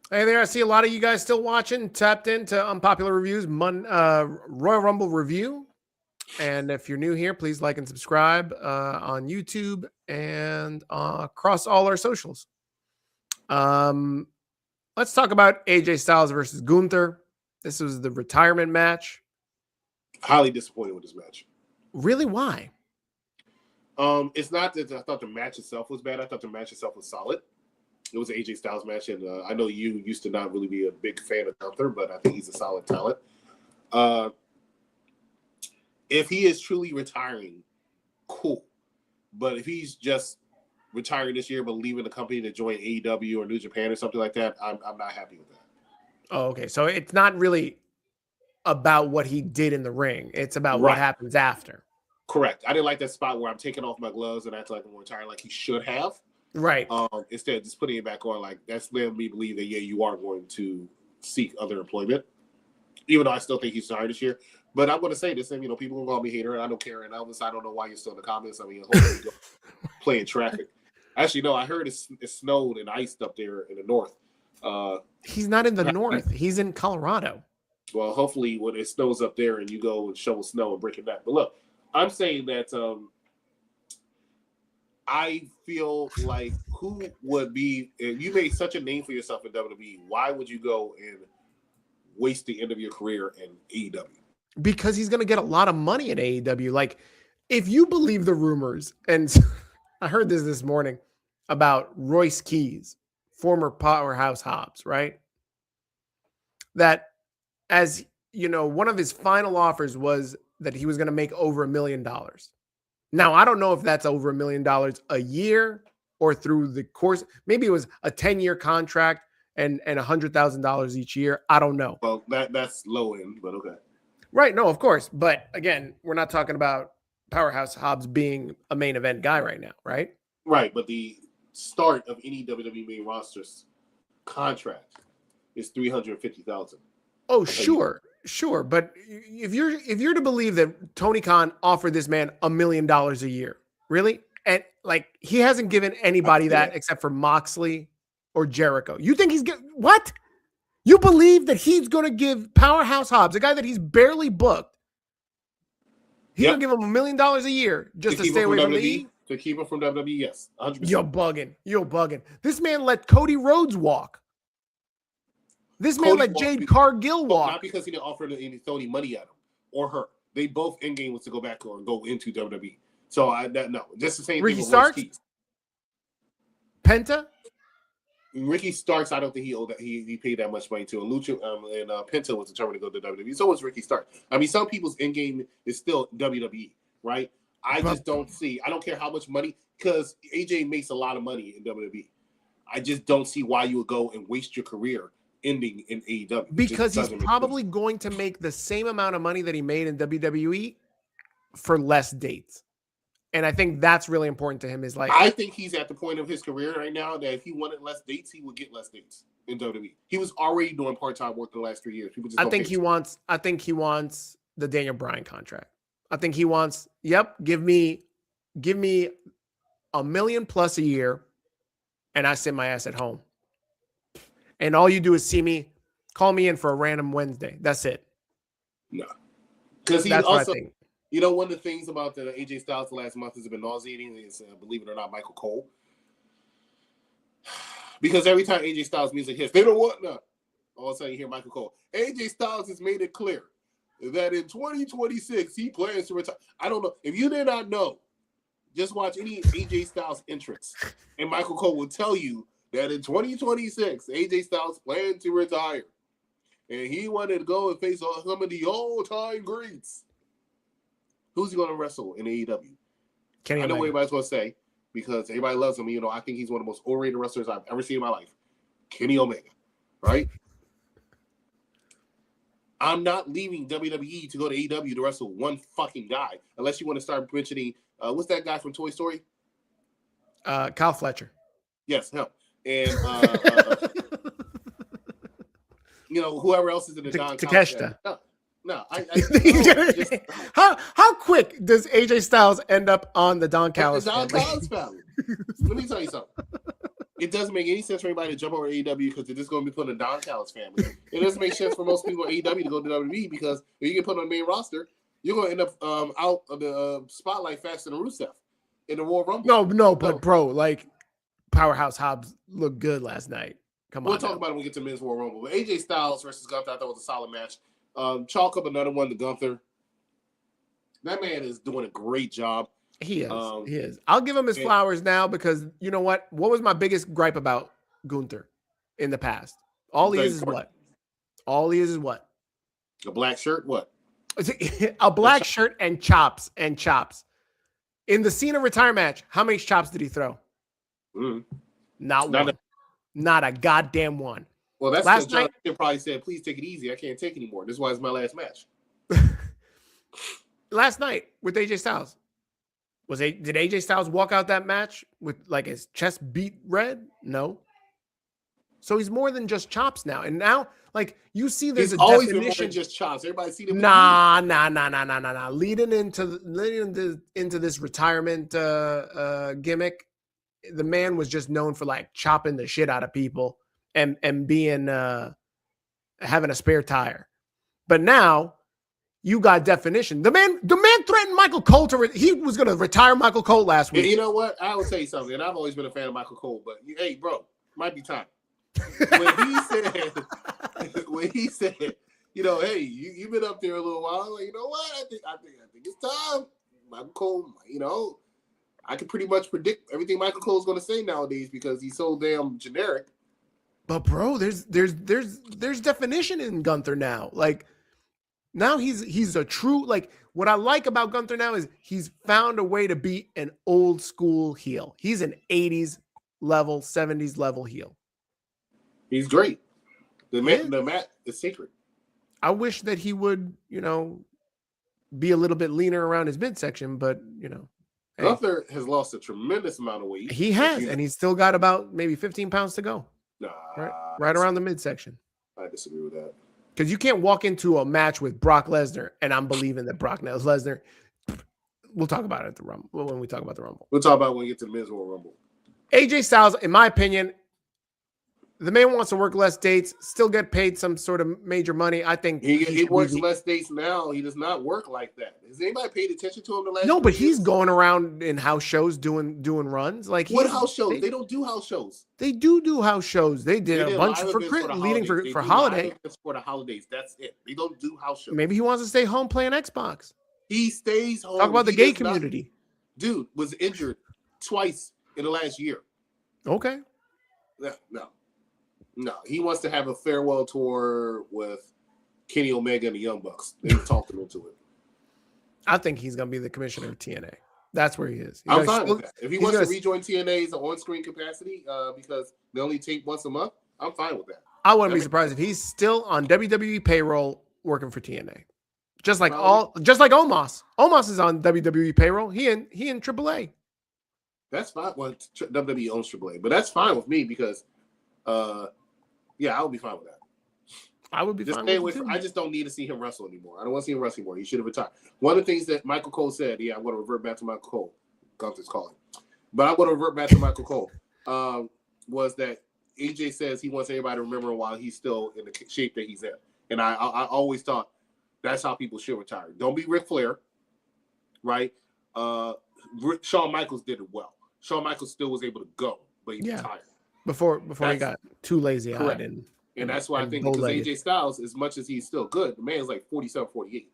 Hey there, I see a lot of you guys still watching, tapped into Unpopular Reviews, Royal Rumble review. And if you're new here, please like and subscribe on YouTube and across all our socials. Let's talk about AJ Styles versus Gunther. This was the retirement match. Highly disappointed with this match. Really? Why? It's not that I thought the match itself was bad. I thought the match itself was solid. It was an AJ Styles match, and I know you used to not really be a big fan of Gunther, but I think he's a solid talent. If he is truly retiring, cool. But if he's just retiring this year but leaving the company to join AEW or New Japan or something like that, I'm not happy with that. Oh, okay. So it's not really about what he did in the ring. It's about what happens after. Correct. I didn't like that spot where I'm taking off my gloves and acting like I'm retiring like he should have. Right. Instead of just putting it back on, like that's letting me believe that, yeah, you are going to seek other employment. Even though I still think he's retired this year. But I'm going to say this, and people will call me hater, and I don't care. And Elvis, I don't know why you're still in the comments. I mean, hopefully you go playing traffic. Actually, no, I heard it snowed and iced up there in the north. He's not in the north. He's in Colorado. Well, hopefully when it snows up there and you go and shovel snow and break it back. But look, I'm saying that I feel like who would be, if you made such a name for yourself in WWE, why would you go and waste the end of your career in AEW? Because he's going to get a lot of money in AEW. Like, if you believe the rumors, and I heard this morning about Royce Keys, former Powerhouse Hobbs, right? That, as you know, one of his final offers was that he was going to make over $1 million. Now, I don't know if that's over $1 million a year or through the course. Maybe it was a 10-year contract and $100,000 each year. I don't know. Well, that's low end, but okay. Right. No, of course. But again, we're not talking about Powerhouse Hobbs being a main event guy right now, right? Right. But the start of any WWE main roster's contract is $350,000. Oh, sure. But if you're to believe that Tony Khan offered this man $1 million a year, really? And like, he hasn't given anybody that except for Moxley or Jericho. You think he's what? You believe that he's going to give Powerhouse Hobbs, a guy that he's barely booked, he's going to give him $1 million a year just to stay away from WWE? To keep him from WWE, yes. 100%. You're bugging. This man let Cody Rhodes walk. This man let Jade Cargill walk. Not because he didn't offer to throw any money at him or her. They both in game was to go back or go into WWE. So no, just the same Ricky thing with Starks? Penta? Ricky Starks, I don't think he owed that. He paid that much money to. And Lucha and Penta was determined to go to WWE. So was Ricky Starks. I mean, some people's in game is still WWE, right? I just don't see. I don't care how much money, because AJ makes a lot of money in WWE. I just don't see why you would go and waste your career ending in AEW. Because he's probably going to make the same amount of money that he made in WWE for less dates. And I think that's really important to him. Is like, I think he's at the point of his career right now that if he wanted less dates, he would get less dates in WWE. He was already doing part-time work the last 3 years. People just I think he wants the Daniel Bryan contract. I think he wants, give me $1 million plus a year, and I sit my ass at home. And all you do is call me in for a random Wednesday. That's it. No. Because he also, one of the things about the AJ Styles the last month has been nauseating is, believe it or not, Michael Cole. Because every time AJ Styles music hits, they don't want none. All of a sudden you hear Michael Cole. AJ Styles has made it clear that in 2026 he plans to retire. I don't know. If you did not know, just watch any AJ Styles entrance, and Michael Cole will tell you that in 2026 AJ Styles planned to retire, and he wanted to go and face some of the all-time greats. Who's he going to wrestle in AEW? I know what everybody's going to say, because everybody loves him. I think he's one of the most overrated wrestlers I've ever seen in my life. Kenny Omega, right? I'm not leaving WWE to go to AEW to wrestle one fucking guy, unless you want to start mentioning, what's that guy from Toy Story? Kyle Fletcher. Yes, him. and whoever else is in the Don Takeshita. No, How quick does AJ Styles end up on the Don Callis family? Let me tell you something. It doesn't make any sense for anybody to jump over AEW because they're just going to be put in the Don Callis family. It doesn't make sense for most people at AEW to go to WWE because if you get put on the main roster, you're going to end up out of the spotlight faster than Rusev in the Royal Rumble. No, but bro, like Powerhouse Hobbs looked good last night. We'll talk about it when we get to Men's Royal Rumble. But AJ Styles versus Gunther, I thought was a solid match. Chalk up another one to Gunther. That man is doing a great job. He is. I'll give him his flowers now because you know what? What was my biggest gripe about Gunther in the past? All he is what? All he is what? A black shirt? What? A black shirt and chops. In the Cena retire match, how many chops did he throw? Not one. Not a goddamn one. Well, that's last night. John probably said, "Please take it easy. I can't take anymore. This is why it's my last match." Last night with AJ Styles, did AJ Styles walk out that match with like his chest beat red? No. So he's more than just chops now, and now like you see, there's always definition. Been more than just chops. Everybody see them. Nah. Leading into this retirement gimmick, the man was just known for like chopping the shit out of people and being having a spare tire. But now you got definition. The man threatened Michael Cole he was going to retire Michael Cole last week. You know what? I will tell you something, and I've always been a fan of Michael Cole, but hey, bro, might be time. When he said, hey, you've been up there a little while. Like, you know what? I think it's time. Michael Cole, I can pretty much predict everything Michael Cole's going to say nowadays because he's so damn generic. But bro, there's definition in Gunther now. Like now he's a true, like what I like about Gunther now is he's found a way to be an old school heel. He's an 80s level, 70s level heel. Hey. Great. The mat is sacred. I wish that he would, be a little bit leaner around his midsection, but Hey. Gunther has lost a tremendous amount of weight. He has, and he's still got about maybe 15 pounds to go. Nah, right around the midsection. I disagree with that. Because you can't walk into a match with Brock Lesnar, and I'm believing that Brock Lesnar. We'll talk about it at the Rumble when we talk about the Rumble. We'll talk about it when we get to the Men's Royal Rumble. AJ Styles, in my opinion, the man wants to work less dates, still get paid some sort of major money. I think he works less dates now. He does not work like that. Has anybody paid attention to him the last? No, but he's going around in house shows doing runs. Like what house shows? They don't do house shows. They do house shows. They did a bunch for holiday. For the holidays, that's it. They don't do house shows. Maybe he wants to stay home playing Xbox. He stays home. Talk about the gay community. Dude was injured twice in the last year. Okay. No, he wants to have a farewell tour with Kenny Omega and the Young Bucks. They talked him into it. I think he's going to be the commissioner of TNA. That's where he is. I'm fine with that. If he wants to rejoin TNA as an on-screen capacity because they only tape once a month, I'm fine with that. I wouldn't be surprised if he's still on WWE payroll working for TNA. Just like Omos. Omos is on WWE payroll. He in AAA. That's fine. Well, WWE owns AAA, but that's fine with me because I would be fine with that. I would be fine with it. I just don't need to see him wrestle anymore. I don't want to see him wrestle anymore. He should have retired. One of the things that Michael Cole said, I want to revert back to Michael Cole. Gunther's calling. But I want to revert back to Michael Cole, was that AJ says he wants everybody to remember him while he's still in the shape that he's in. And I always thought that's how people should retire. Don't be Ric Flair, right? Shawn Michaels did it well. Shawn Michaels still was able to go, but he retired. Before he got too lazy-eyed. And that's why I think because AJ Styles, as much as he's still good, the man's like 47, 48.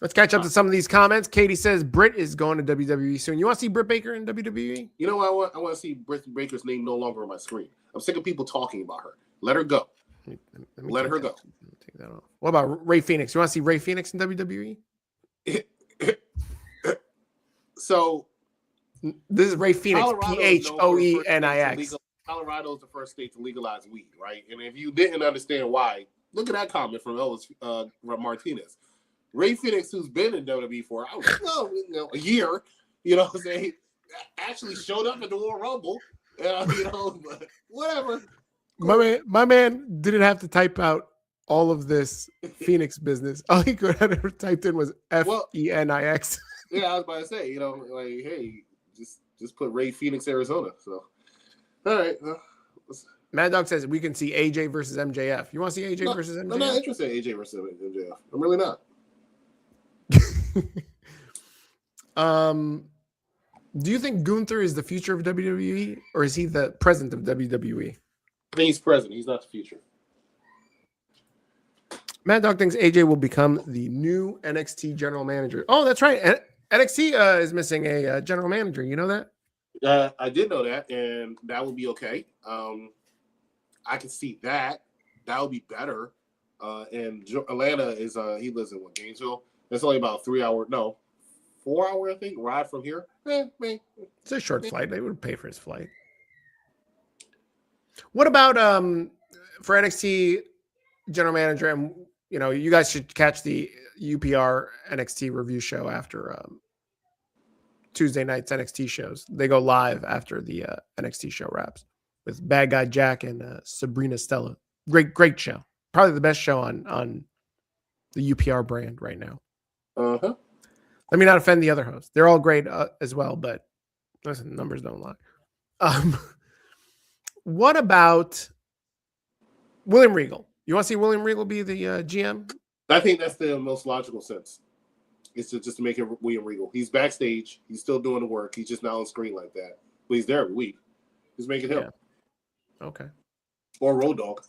Let's catch up to some of these comments. Katie says Britt is going to WWE soon. You want to see Britt Baker in WWE? You know what? I want to see Britt Baker's name no longer on my screen. I'm sick of people talking about her. Let her go. Let her go. Take that off. What about Ray Phoenix? You want to see Ray Phoenix in WWE? So this is Ray Phoenix, Phoenix. Colorado is the first state to legalize weed, right? And if you didn't understand why, look at that comment from Ellis Martinez. Ray Phoenix, who's been in WWE for a year, actually showed up at the Royal Rumble But whatever. My man didn't have to type out all of this Phoenix business. All he could have typed in was Fenix. Yeah, I was about to say, like, hey, just put Ray Phoenix, Arizona. So, all right. Mad Dog says we can see AJ versus MJF. You want to see AJ versus MJF? I'm not interested in AJ versus MJF. I'm really not. Do you think Gunther is the future of WWE, or is he the present of WWE? I think he's present. He's not the future. Mad Dog thinks AJ will become the new NXT general manager. Oh, that's right. NXT is missing a general manager. You know that? I did know that, and that would be okay. I can see that. That would be better. And Atlanta is he lives in Gainesville. It's only about 3 hour, no, 4 hour, I think, ride from here. It's a short flight. They would pay for his flight. What about for NXT general manager? And you guys should catch the UPR NXT review show after Tuesday night's NXT shows. They go live after the NXT show wraps with Bad Guy Jack and Sabrina Stella. Great show. Probably the best show on the UPR brand right now. Let me not offend the other hosts. They're all great as well, but listen, numbers don't lie. What about William Regal? You want to see William Regal be the GM? I think that's the most logical sense. It's just to make it William Regal. He's backstage. He's still doing the work. He's just not on screen like that. But he's there every week. Just make it him. Yeah. Okay. Or Road Dogg.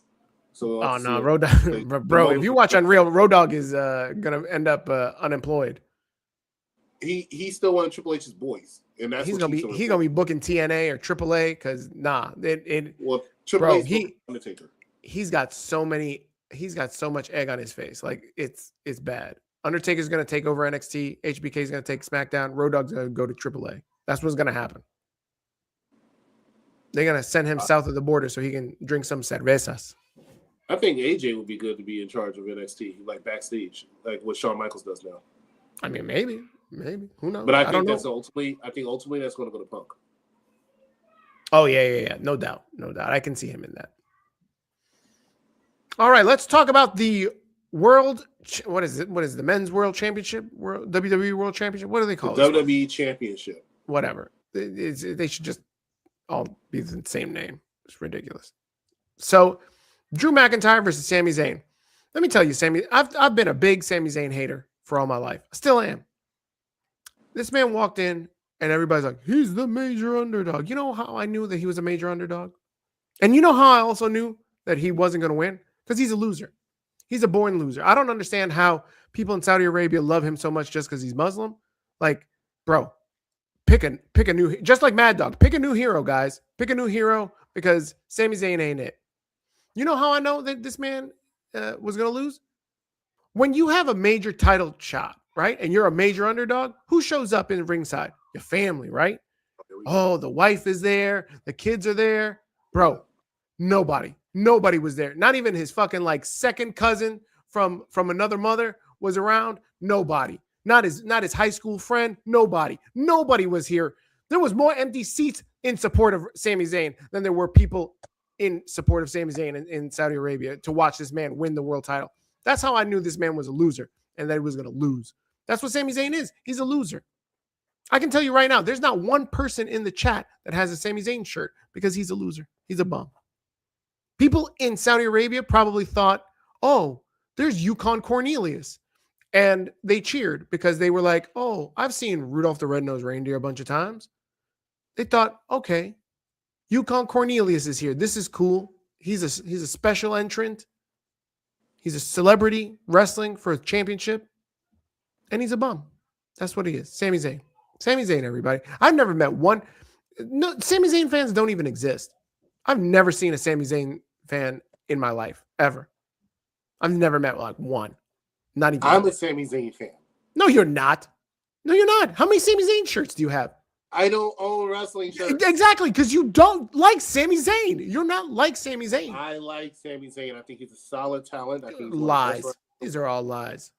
So no, Road Dogg. Bro, if you watch Unreal, Road Dogg is going to end up unemployed. He's still one of Triple H's boys. And that's he's gonna be booking TNA or AAA because Triple H Undertaker. He's got so much egg on his face. Like it's bad. Undertaker's gonna take over NXT. HBK's gonna take SmackDown. Road Dogg's gonna go to AAA. That's what's gonna happen. They're gonna send him south of the border so he can drink some cervezas. I think AJ would be good to be in charge of NXT, like backstage, like what Shawn Michaels does now. I mean, maybe. Who knows? But I think ultimately that's going to go to Punk. Oh yeah. No doubt. I can see him in that. All right, let's talk about the world. What is it? What is the men's world championship? WWE World Championship? What do they call it? WWE Championship. Whatever. They should just all be the same name. It's ridiculous. So, Drew McIntyre versus Sami Zayn. Let me tell you, I've been a big Sami Zayn hater for all my life. I still am. This man walked in and everybody's like, he's the major underdog. You know how I knew that he was a major underdog? And you know how I also knew that he wasn't going to win? Because he's a loser. He's a born loser. I don't understand how people in Saudi Arabia love him so much just because he's Muslim. Like, bro, pick a new, just like Mad Dog, pick a new hero, guys. Pick a new hero because Sami Zayn ain't it. You know how I know that this man was going to lose? When you have a major title shot, right? And you're a major underdog, who shows up in ringside? Your family, right? Oh, the wife is there. The kids are there. Bro, nobody was there. Not even his fucking like second cousin from another mother was around. Nobody. Not his high school friend. Nobody was here. There was more empty seats in support of Sami Zayn than there were people in support of Sami Zayn in Saudi Arabia to watch this man win the world title. That's how I knew this man was a loser and that he was going to lose. That's what Sami Zayn is. He's a loser. I can tell you right now, there's not one person in the chat that has a Sami Zayn shirt because he's a loser. He's a bum. People in Saudi Arabia probably thought, oh, there's Yukon Cornelius. And they cheered because they were like, oh, I've seen Rudolph the Red-Nosed Reindeer a bunch of times. They thought, okay, Yukon Cornelius is here. This is cool. He's a special entrant. He's a celebrity wrestling for a championship. And he's a bum. That's what he is. Sami Zayn. Sami Zayn, everybody. I've never met one. No, Sami Zayn fans don't even exist. I've never seen a Sami Zayn fan in my life, ever. I've never met like one. Not even. I'm a Sami Zayn fan. No, you're not. No, you're not. How many Sami Zayn shirts do you have? I don't own wrestling shirts. Exactly, because you don't like Sami Zayn. You're not like Sami Zayn. I like Sami Zayn. I think he's a solid talent. I think lies. These are all lies.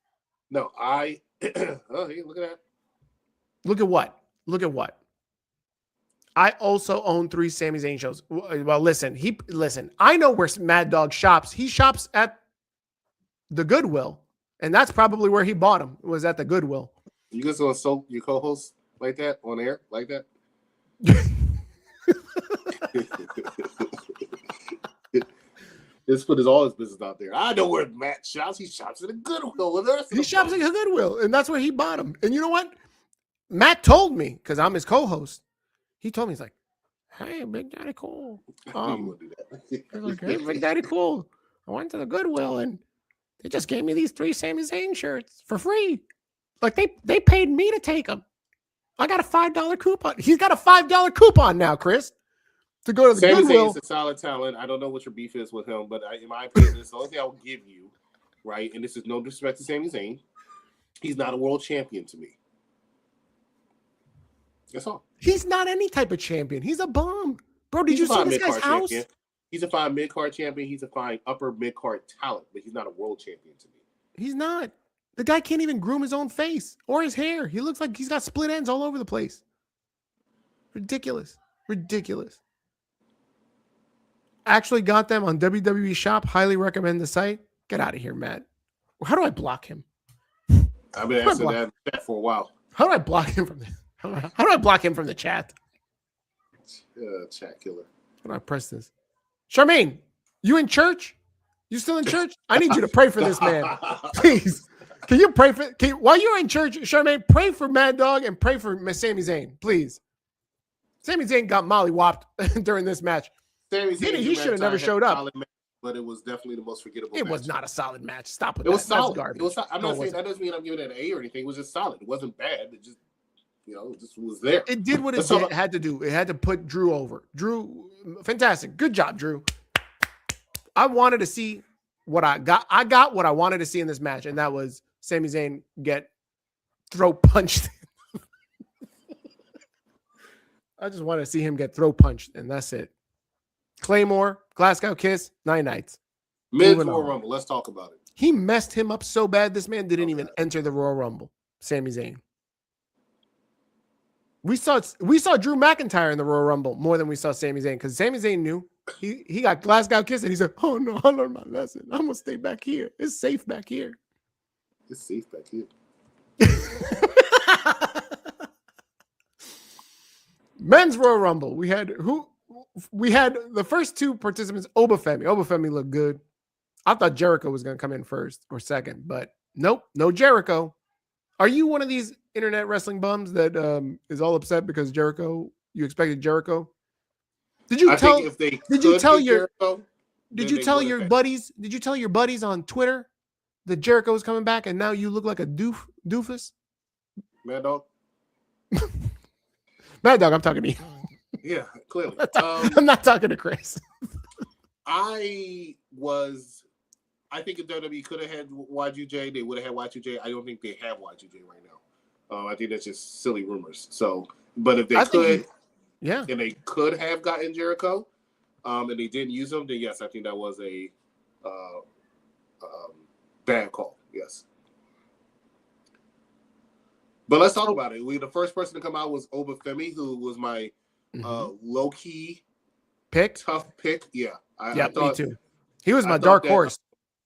No, oh, hey, look at that. Look at what? Look at what? I also own 3 Sami Zayn shows. Well, listen. I know where Mad Dog shops. He shops at the Goodwill, and that's probably where he bought them. Was at the Goodwill. You guys gonna insult your co-host like that on air, like that? Just put all his business out there. I know where Matt shops. He shops at a Goodwill. He shops at a Goodwill, and that's where he bought them. And you know what? Matt told me, because I'm his co-host. He told me, he's like, "Hey, Big Daddy Cool." He's like, "Hey, Big Daddy Cool. I went to the Goodwill, and they just gave me these 3 Sami Zayn shirts for free. Like they paid me to take them. I got a $5 coupon. He's got a $5 coupon now, Chris, to go to the Sami Goodwill. Zayn is a solid talent. I don't know what your beef is with him, but in my opinion, it's the only thing I will give you, right? And this is no disrespect to Sami Zayn. He's not a world champion to me. That's all. He's not any type of champion. He's a bum. Bro, did you see this guy's house? Champion. He's a fine mid-card champion. He's a fine upper mid-card talent, but he's not a world champion to me. He's not. The guy can't even groom his own face or his hair. He looks like he's got split ends all over the place. Ridiculous. Actually got them on WWE Shop. Highly recommend the site. Get out of here, Matt. How do I block him? I've been asking that for a while. How do I block him from this? How do I block him from the chat? Chat killer. How do I press this? Charmaine, you in church? You still in church? I need you to pray for this man. Please. Can you pray for while you're in church, Charmaine, pray for Mad Dog and pray for Sami Zayn, please. Sami Zayn got mollywopped during this match. Sami Zayn, he should have never showed up. Match, but it was definitely the most forgettable. It was not a solid match. Stop with it. That. Was solid. That's it was solid. I'm not saying that doesn't mean I'm giving it an A or anything. It was just solid. It wasn't bad. It just, it just was there. It did what it had to do. It had to put Drew over. Drew, fantastic. Good job, Drew. I wanted to see what I got. I got what I wanted to see in this match, and that was Sami Zayn get throat punched. I just wanted to see him get throat punched, and that's it. Claymore, Glasgow Kiss, 9 nights. Men's Royal Rumble. Let's talk about it. He messed him up so bad. This man didn't even enter the Royal Rumble. Sami Zayn. We saw Drew McIntyre in the Royal Rumble more than we saw Sami Zayn, because Sami Zayn knew he got Glasgow Kiss, and he said, "Oh no, I learned my lesson. I'm gonna stay back here. It's safe back here." It's safe back here. Men's Royal Rumble. We had the first 2 participants. Obafemi looked good. I thought Jericho was going to come in first or second, but nope, no Jericho. Are you one of these internet wrestling bums that is all upset because Jericho? You expected Jericho? Did you tell your buddies? Did you tell your buddies on Twitter that Jericho was coming back, and now you look like a doofus? Mad Dog. Mad Dog, I'm talking to you. Yeah, clearly. I'm not talking to Chris. I think if WWE could have had Y2J, they would have had Y2J. I don't think they have Y2J right now. I think that's just silly rumors. So, but if they and they could have gotten Jericho, and they didn't use him, then yes, I think that was a bad call. Yes. But let's talk about it. The first person to come out was Obafemi, who was my low-key tough pick. Yeah. I thought, me too. He was my dark horse.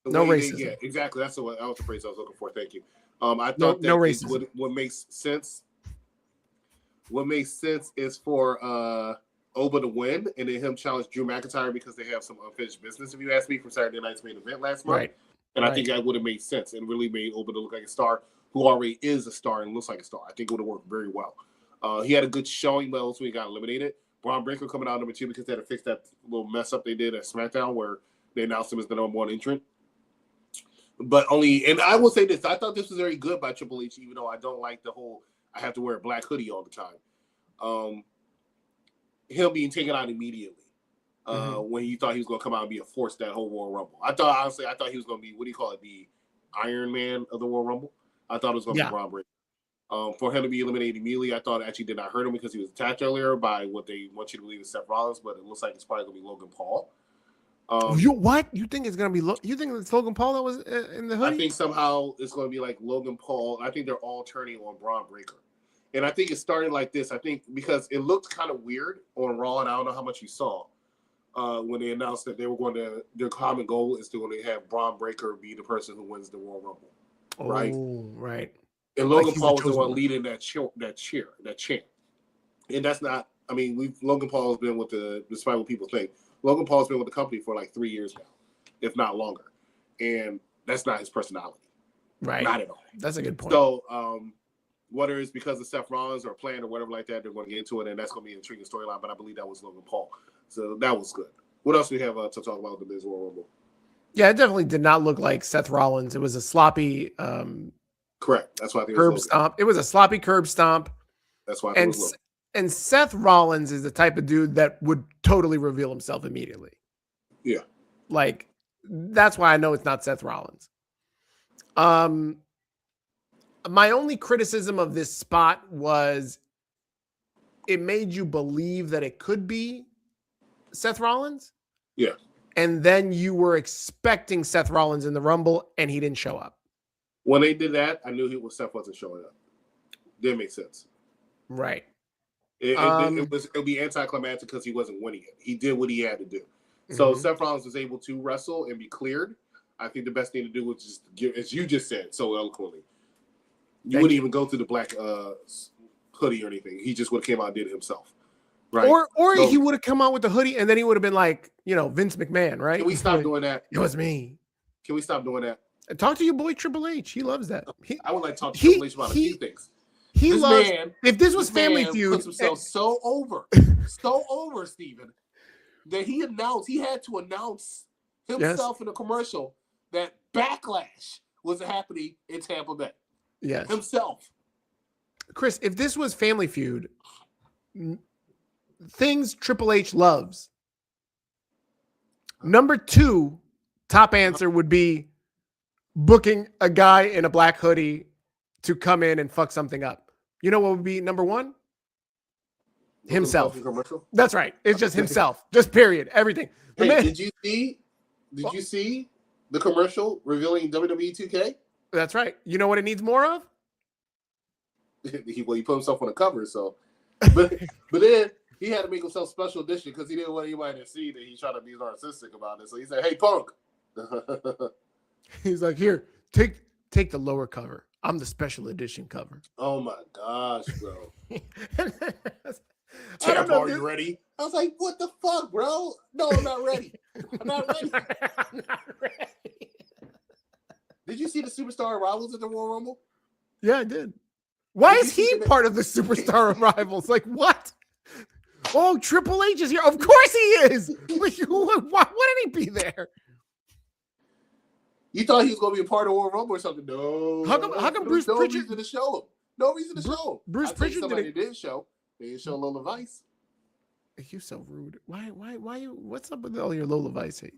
No racism. Yeah, exactly. That was the phrase I was looking for. Thank you. I thought no racism. What makes sense is for Oba to win and then him challenge Drew McIntyre because they have some unfinished business, if you ask me, from Saturday night's main event last month. Right. And I think that would have made sense and really made Oba to look like a star who already is a star and looks like a star. I think it would have worked very well. He had a good showing, but also he got eliminated. Braun Breaker coming out number 2 because they had to fix that little mess up they did at SmackDown where they announced him as the number 1 entrant. And I will say this, I thought this was very good by Triple H, even though I don't like the whole, I have to wear a black hoodie all the time. Him being taken out immediately when he thought he was going to come out and be a force that whole Royal Rumble. I thought he was going to be, the Iron Man of the Royal Rumble. I thought it was going to be Braun Breaker. For him to be eliminated immediately, I thought it actually did not hurt him because he was attacked earlier by what they want you to believe is Seth Rollins, but it looks like it's probably going to be Logan Paul. You think it's going to be? You think it's Logan Paul that was in the hoodie? I think somehow it's going to be like Logan Paul. I think they're all turning on Braun Breaker, And I think it started like this. I think because it looked kind of weird on Raw, and I don't know how much you saw when they announced that they were going to, their common goal is to have Braun Breaker be the person who wins the Royal Rumble. Right? Oh, right. And Logan Paul was the one leading that chant. And that's not, I mean, Logan Paul has been with despite what people think, Logan Paul has been with the company for like 3 years now, if not longer. And that's not his personality. Right. Not at all. That's a good point. So, whether it's because of Seth Rollins or planned or whatever like that, they're going to get into it, and that's going to be an intriguing storyline. But I believe that was Logan Paul. So that was good. What else do we have to talk about with the Miz Royal Rumble? Yeah, it definitely did not look like Seth Rollins. It was a sloppy correct. That's why I think curb stomp. It was a sloppy curb stomp. That's why I think it was Logan. And Seth Rollins is the type of dude that would totally reveal himself immediately. Yeah. Like, that's why I know it's not Seth Rollins. My only criticism of this spot was it made you believe that it could be Seth Rollins. Yeah. And then you were expecting Seth Rollins in the Rumble, and he didn't show up. When they did that, I knew Seth wasn't showing up. Didn't make sense. Right. It would be anticlimactic because he wasn't winning it. He did what he had to do. So Seth Rollins was able to wrestle and be cleared. I think the best thing to do was just give, as you just said so eloquently, you wouldn't even go through the black hoodie or anything. He just would have came out and did it himself. Right. Or he would have come out with the hoodie and then he would have been like, Vince McMahon, right? Can we stop doing that? It was me. Can we stop doing that? Talk to your boy Triple H. He loves that. I would like to talk to Triple H about a few things. If this was Family Feud, puts himself so over, Steven, that he had to announce himself in a commercial that Backlash was happening in Tampa Bay. Yes. Himself. Chris, if this was Family Feud, things Triple H loves. Number 2, top answer would be booking a guy in a black hoodie to come in and fuck something up. You know what would be number 1? Himself. That's right. It's just himself. Just period. Everything. Hey, did you see the commercial revealing WWE 2K? That's right. You know what it needs more of? He put himself on the cover, so but then he had to make himself special edition because he didn't want anybody to see that he's trying to be narcissistic about it. So he said, "Hey, Punk." He's like, "Here, take the lower cover. I'm the special edition cover." Oh my gosh, bro. Champ, are you ready? I was like, what the fuck, bro? No, I'm not ready. I'm not ready. I'm not ready. Did you see the Superstar Rivals at the Royal Rumble? Yeah, I did. Why is he part of the Superstar Rivals? Like, what? Oh, Triple H is here. Of course he is. Like, why wouldn't he be there? You thought he was going to be a part of Royal Rumble or something? No. How come Bruce Pritchard? No reason to show him. No reason to show him. Bruce Pritchard didn't show. They didn't show Lola Vice. You're so rude. Why you? What's up with all your Lola Vice hate?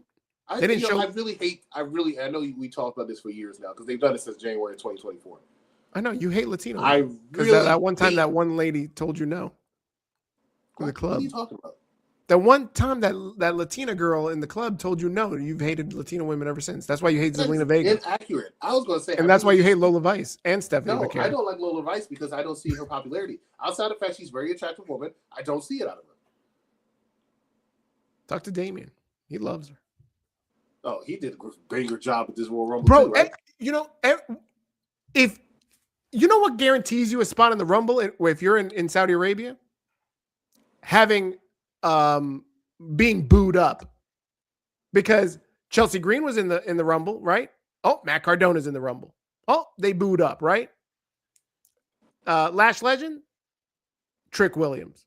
I know we talked about this for years now because they've done it since January 2024. I know you hate Latino. Because that one time that one lady told you no in the club. What are you talking about? That one time that Latina girl in the club told you no. You've hated Latino women ever since. That's why you hate Zelina Vega. Inaccurate. I was going to say, and that's why you hate Lola Vice and Stephanie No, McCarron. I don't like Lola Vice because I don't see her popularity. Outside of the fact she's a very attractive woman, I don't see it out of her. Talk to Damien. He loves her. Oh, he did a banger job at this Royal Rumble, bro. Too, right? If you know what guarantees you a spot in the Rumble if you're in Saudi Arabia, having being booed up, because Chelsea Green was in the Rumble, right? Oh, Matt Cardona's in the Rumble. Oh, they booed up, right? Lash Legend, Trick Williams.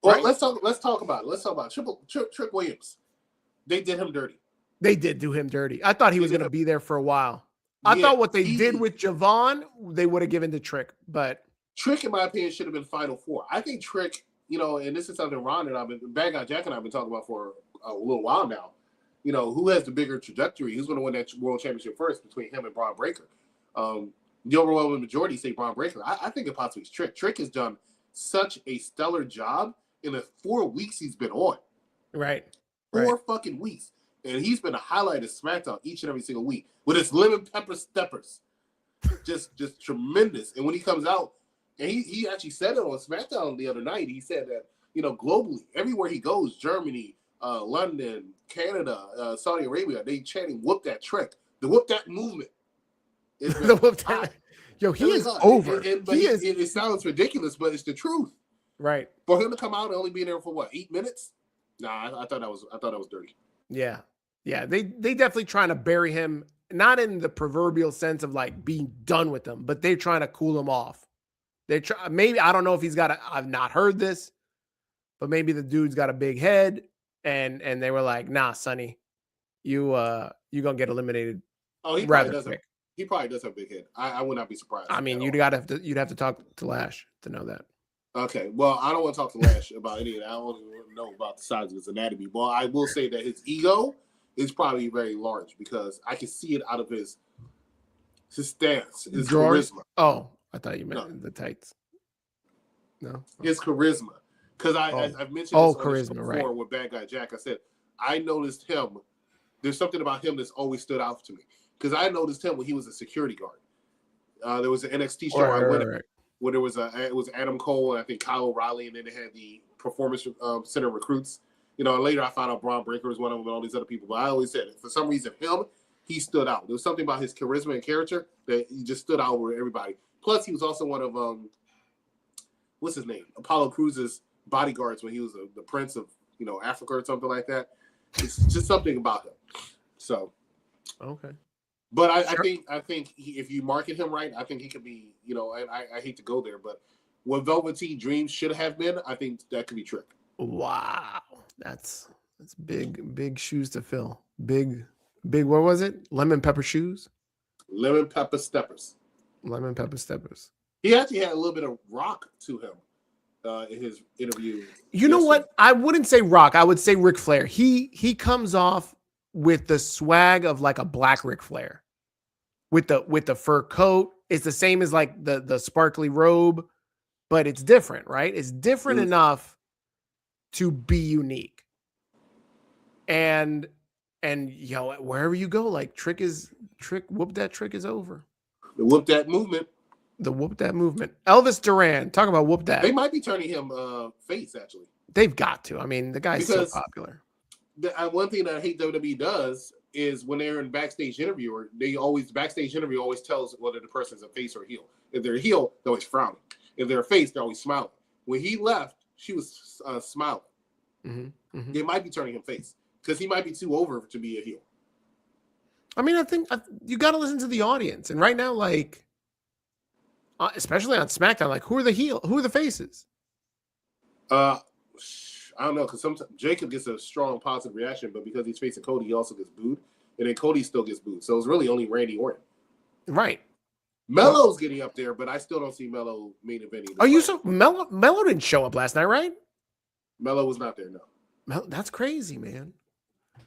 Well, right? let's talk about it. Trick Williams. They did him dirty. They did do him dirty. I thought he was going to be there for a while. I thought what they did with Javon, they would have given to Trick, but Trick, in my opinion, should have been Final Four. I think Trick, and this is something Ron and Bad Guy Jack and I've been talking about for a little while now. Who has the bigger trajectory? Who's going to win that world championship first between him and Braun Breaker? The overwhelming majority say Braun Breaker. I think it possibly is Trick. Trick has done such a stellar job in the 4 weeks he's been on. Right. 4 fucking weeks. And he's been a highlight of SmackDown each and every single week with his lemon pepper steppers. Just tremendous. And when he comes out, And he actually said it on SmackDown the other night. He said that, globally, everywhere he goes, Germany, London, Canada, Saudi Arabia, they chanting "whoop that trick." The "whoop that" movement is The whoop that. Yo, he is over. It sounds ridiculous, but it's the truth. Right. For him to come out and only be there for what, 8 minutes? Nah, I thought that was dirty. Yeah. Yeah. They definitely trying to bury him, not in the proverbial sense of like being done with him, but they're trying to cool him off. Maybe, I don't know if he's got I've not heard this, but maybe the dude's got a big head and they were like, nah, Sonny, you gonna get eliminated. Oh, he probably does. He probably does have a big head. I would not be surprised. I mean, you'd have to talk to Lash to know that. Okay, well, I don't want to talk to Lash about any of that. I don't even know about the size of his anatomy. Well, I will say that his ego is probably very large because I can see it out of his stance, his charisma. Oh, I thought you meant the tights. No, his charisma. Because I've mentioned this on before with Bad Guy Jack. I said I noticed him. There's something about him that's always stood out to me. Because I noticed him when he was a security guard. There was an NXT show I went at where it was Adam Cole and I think Kyle O'Reilly, and then they had the Performance Center recruits. Later I found out Braun Breaker was one of them and all these other people. But I always said, for some reason, he stood out. There was something about his charisma and character that he just stood out over everybody. Plus, he was also one of what's his name? Apollo Cruz's bodyguards when he was the Prince of Africa or something like that. It's just something about him. So okay. But I think if you market him right, I think he could be, and I hate to go there, but what Velveteen Dream should have been, I think that could be Trick. Wow. That's big shoes to fill. Big, what was it? Lemon pepper shoes? Lemon pepper steppers. Lemon pepper steppers. He actually had a little bit of rock to him in his interview. You know what? I wouldn't say rock. I would say Ric Flair. He comes off with the swag of like a black Ric Flair. With the fur coat, it's the same as like the sparkly robe, but it's different, right? It's different enough to be unique. And wherever you go, like whoop that trick is over. The whoop that movement. Elvis Duran, talk about whoop that. They might be turning him face actually. They've got to. I mean, the guy's so popular. One thing that I hate WWE does is when they're in backstage interview, backstage interview always tells whether the person's a face or a heel. If they're a heel, they're always frowning. If they're a face, they're always smiling. When he left, she was smiling. Mm-hmm. Mm-hmm. They might be turning him face because he might be too over to be a heel. I mean, I think you got to listen to the audience. And right now, like, especially on SmackDown, like, who are the faces? I don't know, because sometimes Jacob gets a strong positive reaction, but because he's facing Cody, he also gets booed, and then Cody still gets booed. So it's really only Randy Orton. Right. Melo's getting up there, but I still don't see Melo main eventing. Are you so Melo didn't show up last night, right? Melo was not there, no. That's crazy, man.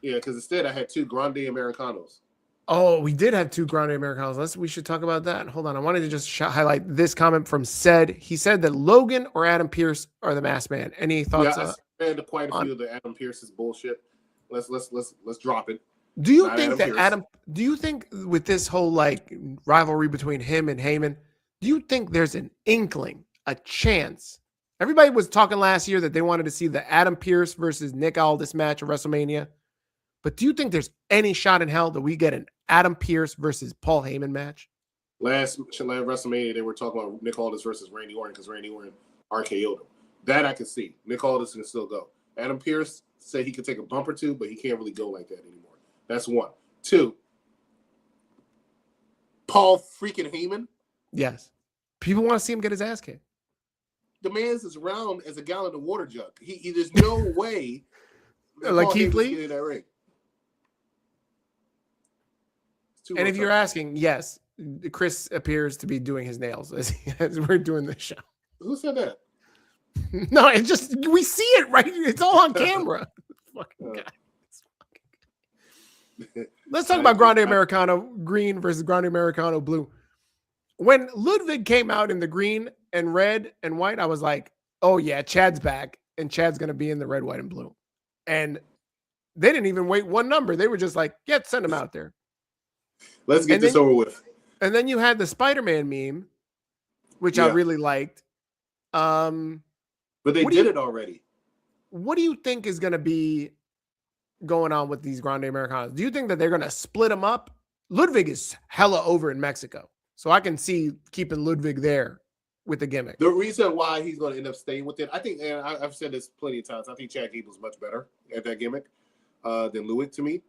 Yeah, because instead I had 2 Grande Americanos. Oh, we did have 2 Grande Americanos. We should talk about that. Hold on. I wanted to just highlight this comment from Ced. He said that Logan or Adam Pearce are the masked man. Any thoughts? Yeah, I said quite a few of the Adam Pearce's bullshit. Let's drop it. Do you think with this whole like rivalry between him and Heyman, do you think there's an inkling, a chance? Everybody was talking last year that they wanted to see the Adam Pearce versus Nick Aldis match at WrestleMania. But do you think there's any shot in hell that we get an Adam Pearce versus Paul Heyman match? Last WrestleMania, they were talking about Nick Aldis versus Randy Orton because Randy Orton RKO'd him. That I can see. Nick Aldis can still go. Adam Pearce said he could take a bump or two, but he can't really go like that anymore. That's 1. 2, Paul freaking Heyman. Yes. People want to see him get his ass kicked. The man's as round as a gallon of water jug. There's no way. Like Keith Lee? In that ring. And if you're asking, yes, Chris appears to be doing his nails as we're doing this show. Who said that? No, it's just, we see it, right? It's all on camera. Fucking guy. Let's talk about Grande Americano green versus Grande Americano blue. When Ludwig came out in the green and red and white, I was like, oh yeah, Chad's back and Chad's going to be in the red, white, and blue. And they didn't even wait one number. They were just like, yeah, send him out there. Let's get this over with. And then you had the Spider-Man meme which I really liked. But they did it already. What do you think is going to be going on with these Grande Americanos? Do you think that they're going to split them up? Ludwig is hella over in Mexico, so I can see keeping Ludwig there with the gimmick. The reason why he's going to end up staying with it, I think, and I've said this plenty of times, I think Chad Gable's much better at that gimmick than Ludwig to me.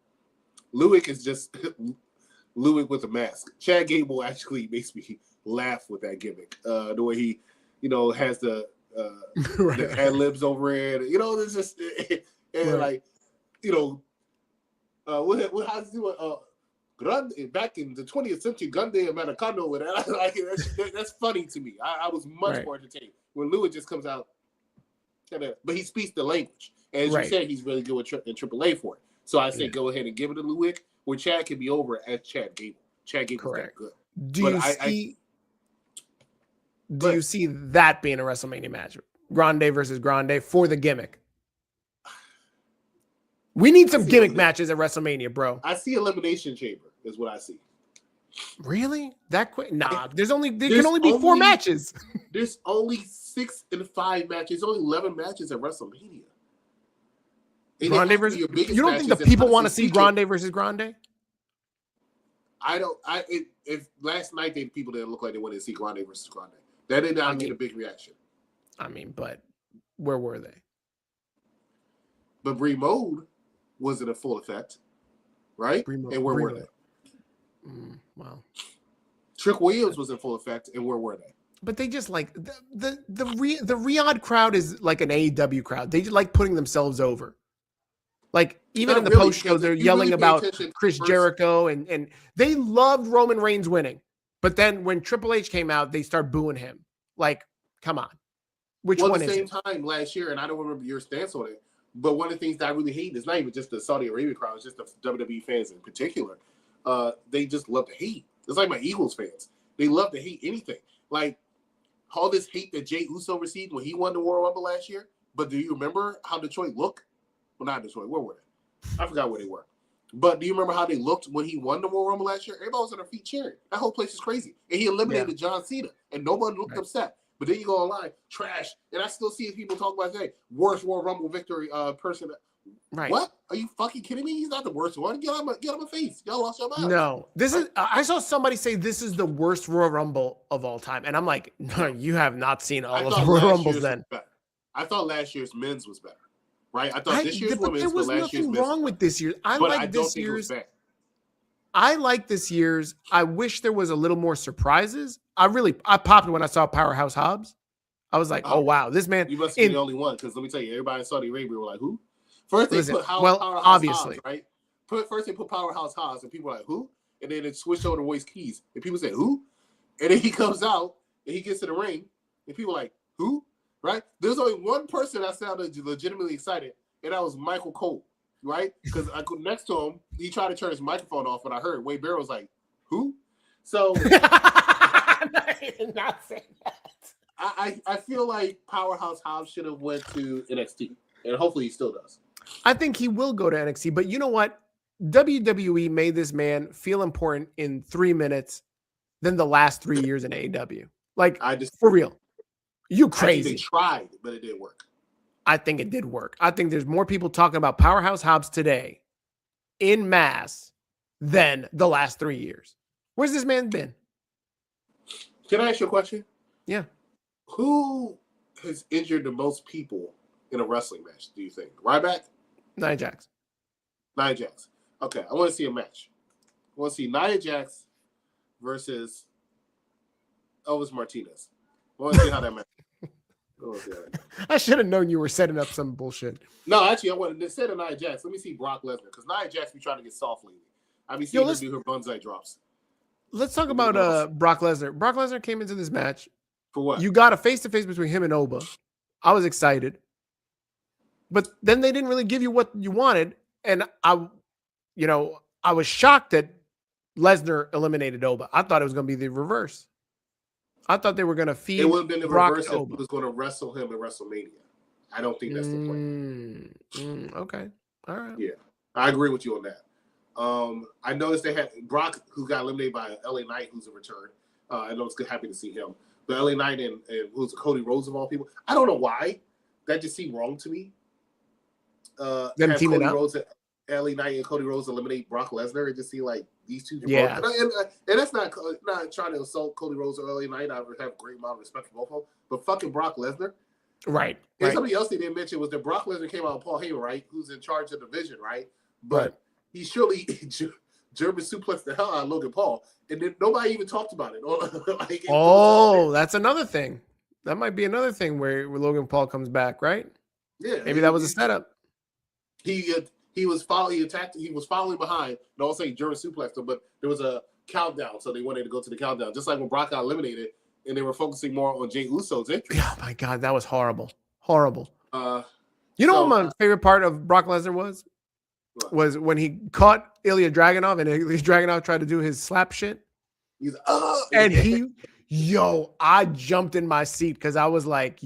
Ludwig is just Ludwig with a mask. Chad Gable actually makes me laugh with that gimmick. The way he, has the ad libs over it. It's just like, what how's doing? Back in the 20th century, Grande Americano, with that, that's funny to me. I was much more entertained when Ludwig just comes out, but he speaks the language. And as you said, he's really good in AAA for it. So I say go ahead and give it to Ludwig, where Chad can be over as Chad Gable. Chad Gable's that good. Do you see that being a WrestleMania match? Grande versus Grande for the gimmick. We need some gimmick matches at WrestleMania, bro. I see Elimination Chamber is what I see. Really? That quick? Nah, there can only be 4 matches. There's only 6 and 5 matches. There's only 11 matches at WrestleMania. Grande versus, you don't think the people want to see Grande versus Grande? If last night people didn't look like they wanted to see Grande versus Grande. That did not get a big reaction. But where were they? But Bree Mode was in a full effect, right? And where were they? Wow. Trick Williams was in full effect, and where were they? But they just like the Riyadh crowd is like an AEW crowd. They just like putting themselves over. Like even in the post show, they're yelling about Chris Jericho and they loved Roman Reigns winning. But then when Triple H came out, they start booing him. Like, come on. Which one is it? At the same time last year, and I don't remember your stance on it, but one of the things that I really hate is not even just the Saudi Arabia crowd, it's just the WWE fans in particular. They just love to hate. It's like my Eagles fans. They love to hate anything. Like all this hate that Jey Uso received when he won the Royal Rumble last year. But do you remember how Detroit looked? Well, not Detroit. Where were they? I forgot where they were. But do you remember how they looked when he won the Royal Rumble last year? Everybody was on their feet cheering. That whole place is crazy. And he eliminated John Cena, and nobody looked upset. But then you go online, trash. And I still see people talk about that worst Royal Rumble victory person. Right. What? Are you fucking kidding me? He's not the worst one. Get him a face. Y'all lost your mind. No. This is I saw somebody say this is the worst Royal Rumble of all time. And I'm like, no, you have not seen all of the Royal Rumbles then. I thought last year's men's was better. Right? I thought this year's women's, there was nothing wrong with this year. I like this year's. I like this year's. I wish there was a little more surprises. I popped when I saw Powerhouse Hobbs. I was like, oh wow, this man. You must be the only one, because let me tell you, everybody in Saudi Arabia were like, who? First they put Powerhouse obviously, Hobbs, right? First they put Powerhouse Hobbs, and people were like, who? And then it switched over to Royce Keys, and people said, who? And then he comes out, and he gets to the ring, and people are like, who? Right? There's only one person that sounded legitimately excited, and that was Michael Cole, right? Because I could next to him, he tried to turn his microphone off, and I heard Wade Barrett was like, who? So I did not say that. I feel like Powerhouse Hobbs should have went to NXT, and hopefully he still does. I think he will go to NXT, but you know what? WWE made this man feel important in 3 minutes than the last 3 years in AEW. Like, for real. You crazy. I think they tried, but it didn't work. I think it did work. I think there's more people talking about Powerhouse Hobbs today in mass than the last 3 years. Where's this man been? Can I ask you a question? Yeah. Who has injured the most people in a wrestling match, do you think? Ryback? Nia Jax. Nia Jax. Okay, I want to see a match. I want to see Nia Jax versus Elvis Martinez. I want to see how that match. I should have known you were setting up some bullshit. No, actually, I wanted instead of Nia Jax, let me see Brock Lesnar, because Nia Jax be trying to get soft lately. I be seeing her do her bonsai drops. Let's talk about Brock Lesnar. Brock Lesnar came into this match. For what? You got a face-to-face between him and Oba. I was excited. But then they didn't really give you what you wanted. And I was shocked that Lesnar eliminated Oba. I thought it was going to be the reverse. I thought they were going to feed. It would have been the Brock reverse if he was going to wrestle him at WrestleMania. I don't think that's the plan. Okay. All right. Yeah. I agree with you on that. I noticed they had Brock, who got eliminated by LA Knight, who's a return. I know it's good, happy to see him. the LA Knight and who's Cody Rhodes of all people. I don't know why. That just seemed wrong to me. Them Have teaming Cody up. Rhodes, LA Knight and Cody Rhodes eliminate Brock Lesnar. It just seemed like these two. Yeah. And that's not trying to insult Cody Rhodes or LA Knight. I have a great amount of respect for both of them. But fucking Brock Lesnar. Right. And somebody else they didn't mention was that Brock Lesnar came out with Paul Heyman, right? Who's in charge of the division, right? But he surely German suplexed the hell out of Logan Paul. And then nobody even talked about it. That's another thing. That might be another thing where Logan Paul comes back, right? Yeah. Maybe that was a setup. He was following behind. And I'll say German suplexed him, but there was a countdown, so they wanted to go to the countdown. Just like when Brock got eliminated, and they were focusing more on Jey Uso's entry. Oh my God, that was horrible. Horrible. You know what my favorite part of Brock Lesnar was? What? Was when he caught Ilya Dragunov and Ilya Dragunov tried to do his slap shit. He's and I jumped in my seat because I was like,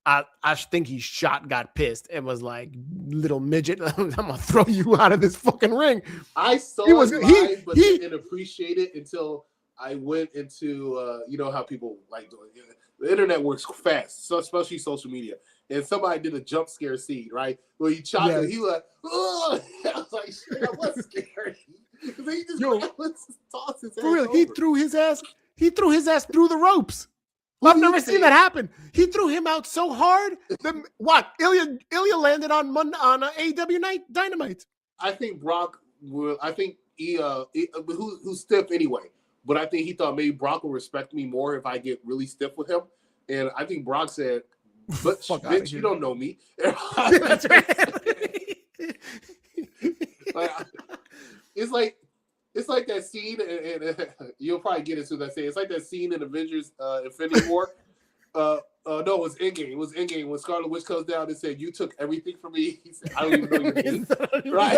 I think he got pissed and was like, little midget, I'm gonna throw you out of this fucking ring. I saw it live, but didn't appreciate it until I went into you know how people like doing it. The internet works fast, so especially social media. And somebody did a jump scare scene, right? Where he chopped it. He was like, oh, I was like, shit, that was scary. He just tossed his ass. For real, over. He threw his ass through the ropes. I've never seen that happen. He threw him out so hard. Ilya landed on AEW Dynamite. I think Brock will. I think who's stiff anyway. But I think he thought maybe Brock will respect me more if I get really stiff with him. And I think Brock said, "But bitch, you don't know me." That's right. It's like that scene, and you'll probably get it soon as I say. It's like that scene in Avengers Infinity War. No, it was Endgame. It was Endgame when Scarlet Witch comes down and said, "You took everything from me." He said, "I don't even know your name." Right?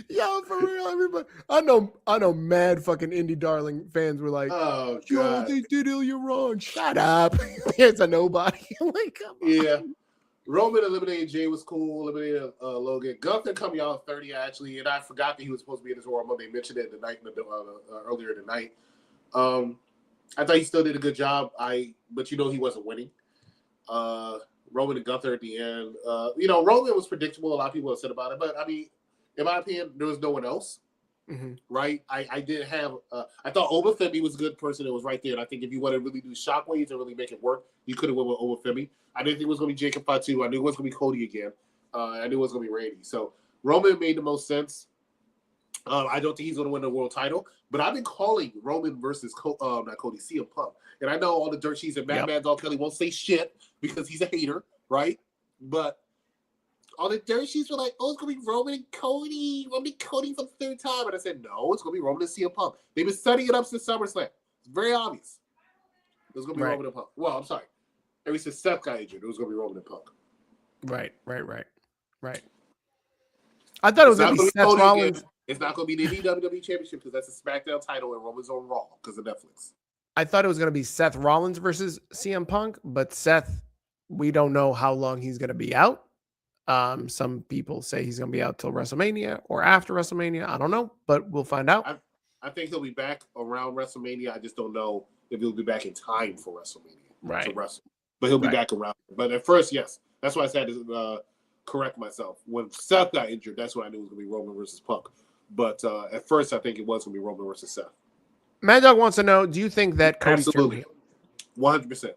Yo, for real, everybody. I know mad fucking indie darling fans were like, "Oh God, yo, they did Ilya wrong." Shut up. It's a nobody. Like, come on. Yeah. Roman eliminated Jay was cool. Eliminated Logan. Gunther coming out 30 actually, and I forgot that he was supposed to be in this Royal Rumble. They mentioned it earlier in the night. I thought he still did a good job. But he wasn't winning. Roman and Gunther at the end. Roman was predictable. A lot of people have said about it, but I mean, in my opinion, there was no one else. Mm-hmm. Right? I didn't have. I thought Obafemi was a good person that was right there, and I think if you want to really do shockwaves and really make it work, you could have went with Obafemi. I didn't think it was going to be Jacob Fatu. I knew it was going to be Cody again. I knew it was going to be Randy. So Roman made the most sense. I don't think he's going to win the world title, but I've been calling Roman versus not Cody, CM Punk, and I know all the dirt sheets and Madman Dog Kelly won't say shit because he's a hater, right? But all the dirt sheets were like, "Oh, it's going to be Roman and Cody. Roman and Cody for the third time," and I said, "No, it's going to be Roman and CM Punk." They've been setting it up since SummerSlam. It's very obvious. It was going to be Roman and Punk. Well, I'm sorry. Ever since Seth got injured, it was going to be Roman and Punk. Right. I thought it was going to be Seth Rollins. Again. It's not going to be the WWE Championship because that's a SmackDown title and Roman's on Raw because of Netflix. I thought it was going to be Seth Rollins versus CM Punk, but Seth, we don't know how long he's going to be out. Some people say he's going to be out till WrestleMania or after WrestleMania. I don't know, but we'll find out. I think he'll be back around WrestleMania. I just don't know if he'll be back in time for WrestleMania to wrestle. But he'll be back around. But at first, yes. That's why I said to correct myself. When Seth got injured, that's when I knew it was going to be Roman versus Punk. But at first, I think it was going to be Roman versus Seth. Mad Dog wants to know, do you think that Cody's Absolutely. 100%.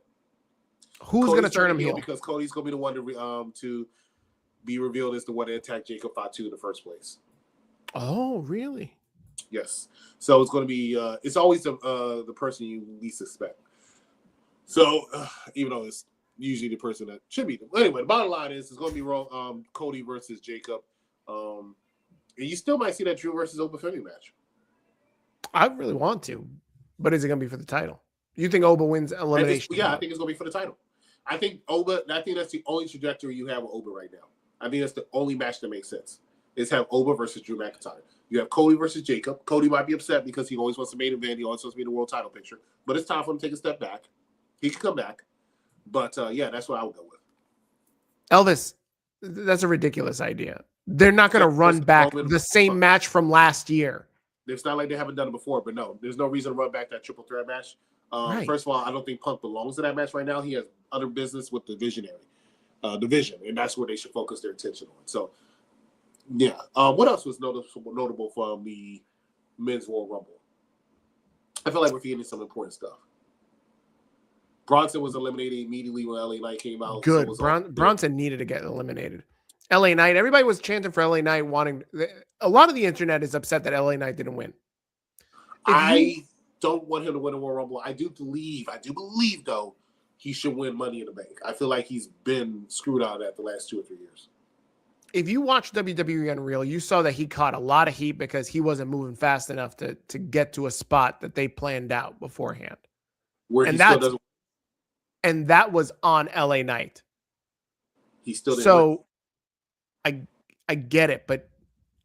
Who's going to turn him heel? Because Cody's going to be the one to be revealed as the one to attack Jacob Fatu in the first place. Oh, really? Yes. So it's going to be it's always the person you least suspect. So even though it's usually the person that should be. Anyway, the bottom line is it's going to be Cody versus Jacob. And you still might see that Drew versus Obafemi match. I really want to, but is it going to be for the title? You think Oba wins elimination? I think it's going to be for the title. I think that's the only trajectory you have with Oba right now. I think that's the only match that makes sense. Is have Oba versus Drew McIntyre. You have Cody versus Jacob. Cody might be upset because he always wants to main event. He always wants to be in the world title picture. But it's time for him to take a step back. He can come back. But, that's what I would go with. Elvis, that's a ridiculous idea. They're not going to run back the same match from last year. It's not like they haven't done it before, but no, there's no reason to run back that triple threat match. Right. First of all, I don't think Punk belongs in that match right now. He has other business with the Visionary division, and that's where they should focus their attention on. So, yeah. What else was notable from the Men's Royal Rumble? I feel like we're forgetting some important stuff. Bronson was eliminated immediately when LA Knight came out. Good. So Bronson needed to get eliminated. LA Knight, everybody was chanting for LA Knight, a lot of the internet is upset that LA Knight didn't win. I don't want him to win a Royal Rumble. I do believe though, he should win Money in the Bank. I feel like he's been screwed out of that the last 2 or 3 years. If you watch WWE Unreal, you saw that he caught a lot of heat because he wasn't moving fast enough to get to a spot that they planned out beforehand. And that was on LA Knight. He still didn't win. I get it, but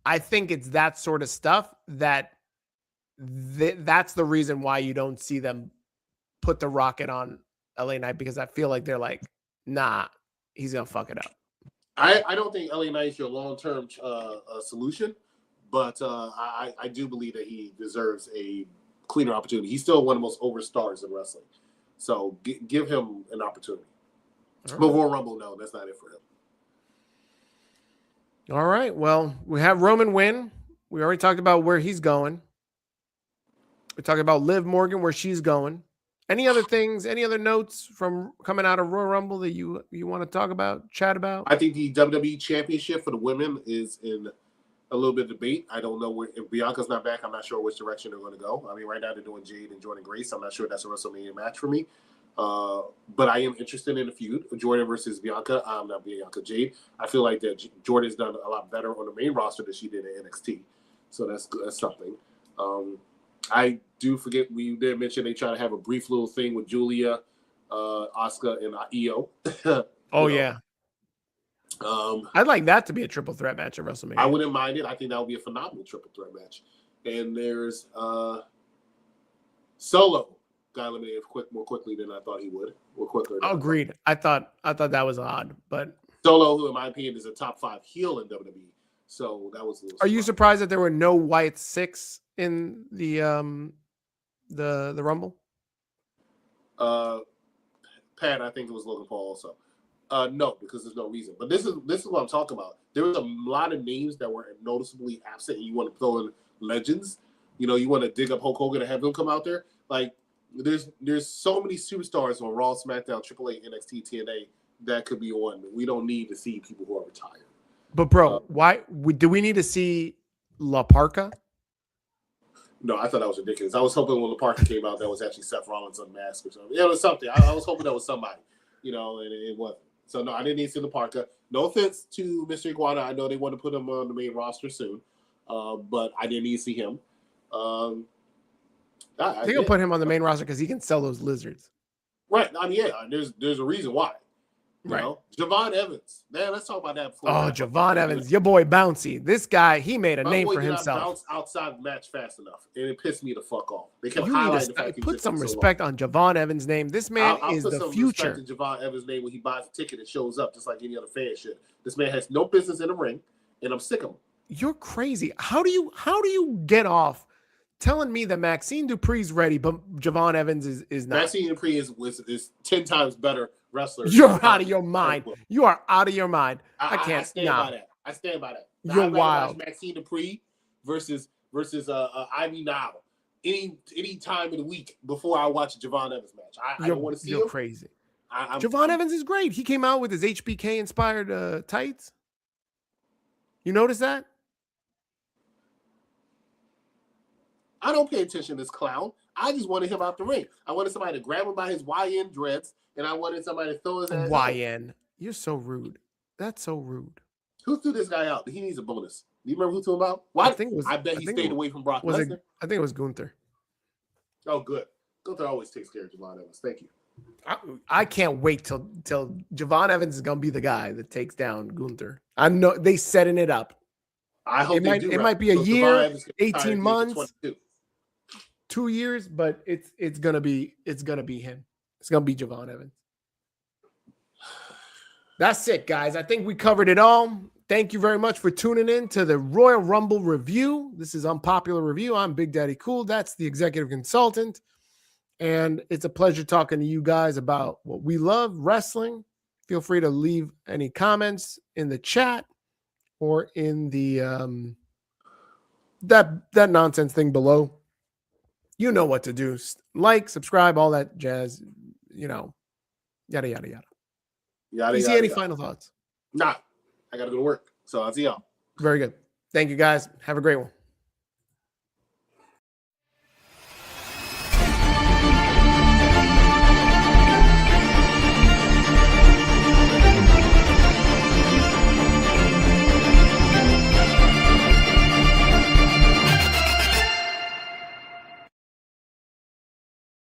I think it's that sort of stuff that's the reason why you don't see them put the rocket on LA Knight, because I feel like they're like, nah, he's gonna fuck it up. I don't think LA Knight is your long-term solution, but I do believe that he deserves a cleaner opportunity. He's still one of the most over stars in wrestling, so give him an opportunity. Right. But Royal Rumble, no, that's not it for him. All right. Well, we have Roman win. We already talked about where he's going. We talked about Liv Morgan, where she's going. Any other things, any other notes from coming out of Royal Rumble that you want to talk about, chat about? I think the WWE Championship for the women is in a little bit of debate. I don't know if Bianca's not back, I'm not sure which direction they're going to go. I mean, right now they're doing Jade and Jordan Grace. I'm not sure if that's a WrestleMania match for me. But I am interested in the feud, Jordan versus Bianca. I'm not Bianca, Jade. I feel like that Jordan's done a lot better on the main roster than she did in NXT. So that's good. That's something. I do forget, we did mention they try to have a brief little thing with Julia, Asuka, and Io. Oh, yeah. I'd like that to be a triple threat match at WrestleMania. I wouldn't mind it. I think that would be a phenomenal triple threat match. And there's Solo got eliminated more quickly than I thought he would. More quicker. Agreed. I thought that was odd, but Solo, who in my opinion is a top 5 heel in WWE, so that was. Are you surprised that there were no White 6 in the Rumble? Pat, I think it was Logan Paul also. No, because there's no reason. But this is what I'm talking about. There was a lot of names that were noticeably absent, and you want to throw in legends. You know, you want to dig up Hulk Hogan and have him come out there. Like, there's so many superstars on Raw, SmackDown, AAA, NXT, TNA that could be on. We don't need to see people who are retired. But bro, why do we need to see La Parka? No, I thought that was ridiculous. I was hoping when La Parka came out, that was actually Seth Rollins unmasked or something. Yeah, it was something. I was hoping that was somebody, you know, and it wasn't. So no, I didn't need to see La Parka. No offense to Mr. Iguana. I know they want to put him on the main roster soon, but I didn't need to see him. I think I'll put him on the main roster because he can sell those lizards. Right. I mean, yeah, there's a reason why. You know? Javon Evans. Man, let's talk about that before. Oh, Javon Evans, your boy Bouncy. This guy, he made a name for himself. Bounce outside the match fast enough, and it pissed me the fuck off. They kept highlighting the fact put some respect on Javon Evans' name. This man is the future. Respect to Javon Evans' name when he buys a ticket and shows up, just like any other fan should. This man has no business in the ring, and I'm sick of him. You're crazy. How do you get off telling me that Maxine Dupree's ready, but Javon Evans is not? Maxine Dupree is 10 times better wrestler. You're out of your mind. You are out of your mind. I can't. I stand by that. I stand by that. You're wild. Maxine Dupree versus Ivy Now. Any time of the week before I watch a Javon Evans match. I don't want to see him. You're crazy. Javon Evans is great. He came out with his HBK inspired tights. You notice that? I don't pay attention to this clown. I just wanted him out the ring. I wanted somebody to grab him by his YN dreads, and I wanted somebody to throw his ass YN. You're so rude. That's so rude. Who threw this guy out? He needs a bonus. Do you remember who threw him out? What? I bet he stayed away from Brock Lesnar. I think it was Gunther. Oh, good. Gunther always takes care of Javon Evans. Thank you. I can't wait till Javon Evans is going to be the guy that takes down Gunther. I know they setting it up. I hope it might be a year, 18 months. 2 years, but it's gonna be him. It's gonna be Javon Evans. That's it, guys. I think we covered it all. Thank you very much for tuning in to the Royal Rumble review. This is Unpopular Review. I'm Big Daddy Cool. That's the executive consultant. And it's a pleasure talking to you guys about what we love, wrestling. Feel free to leave any comments in the chat or in the that nonsense thing below. You know what to do. Like, subscribe, all that jazz, yada, yada, yada. Easy, any final thoughts? Nah, I got to go to work. So I'll see y'all. Very good. Thank you, guys. Have a great one.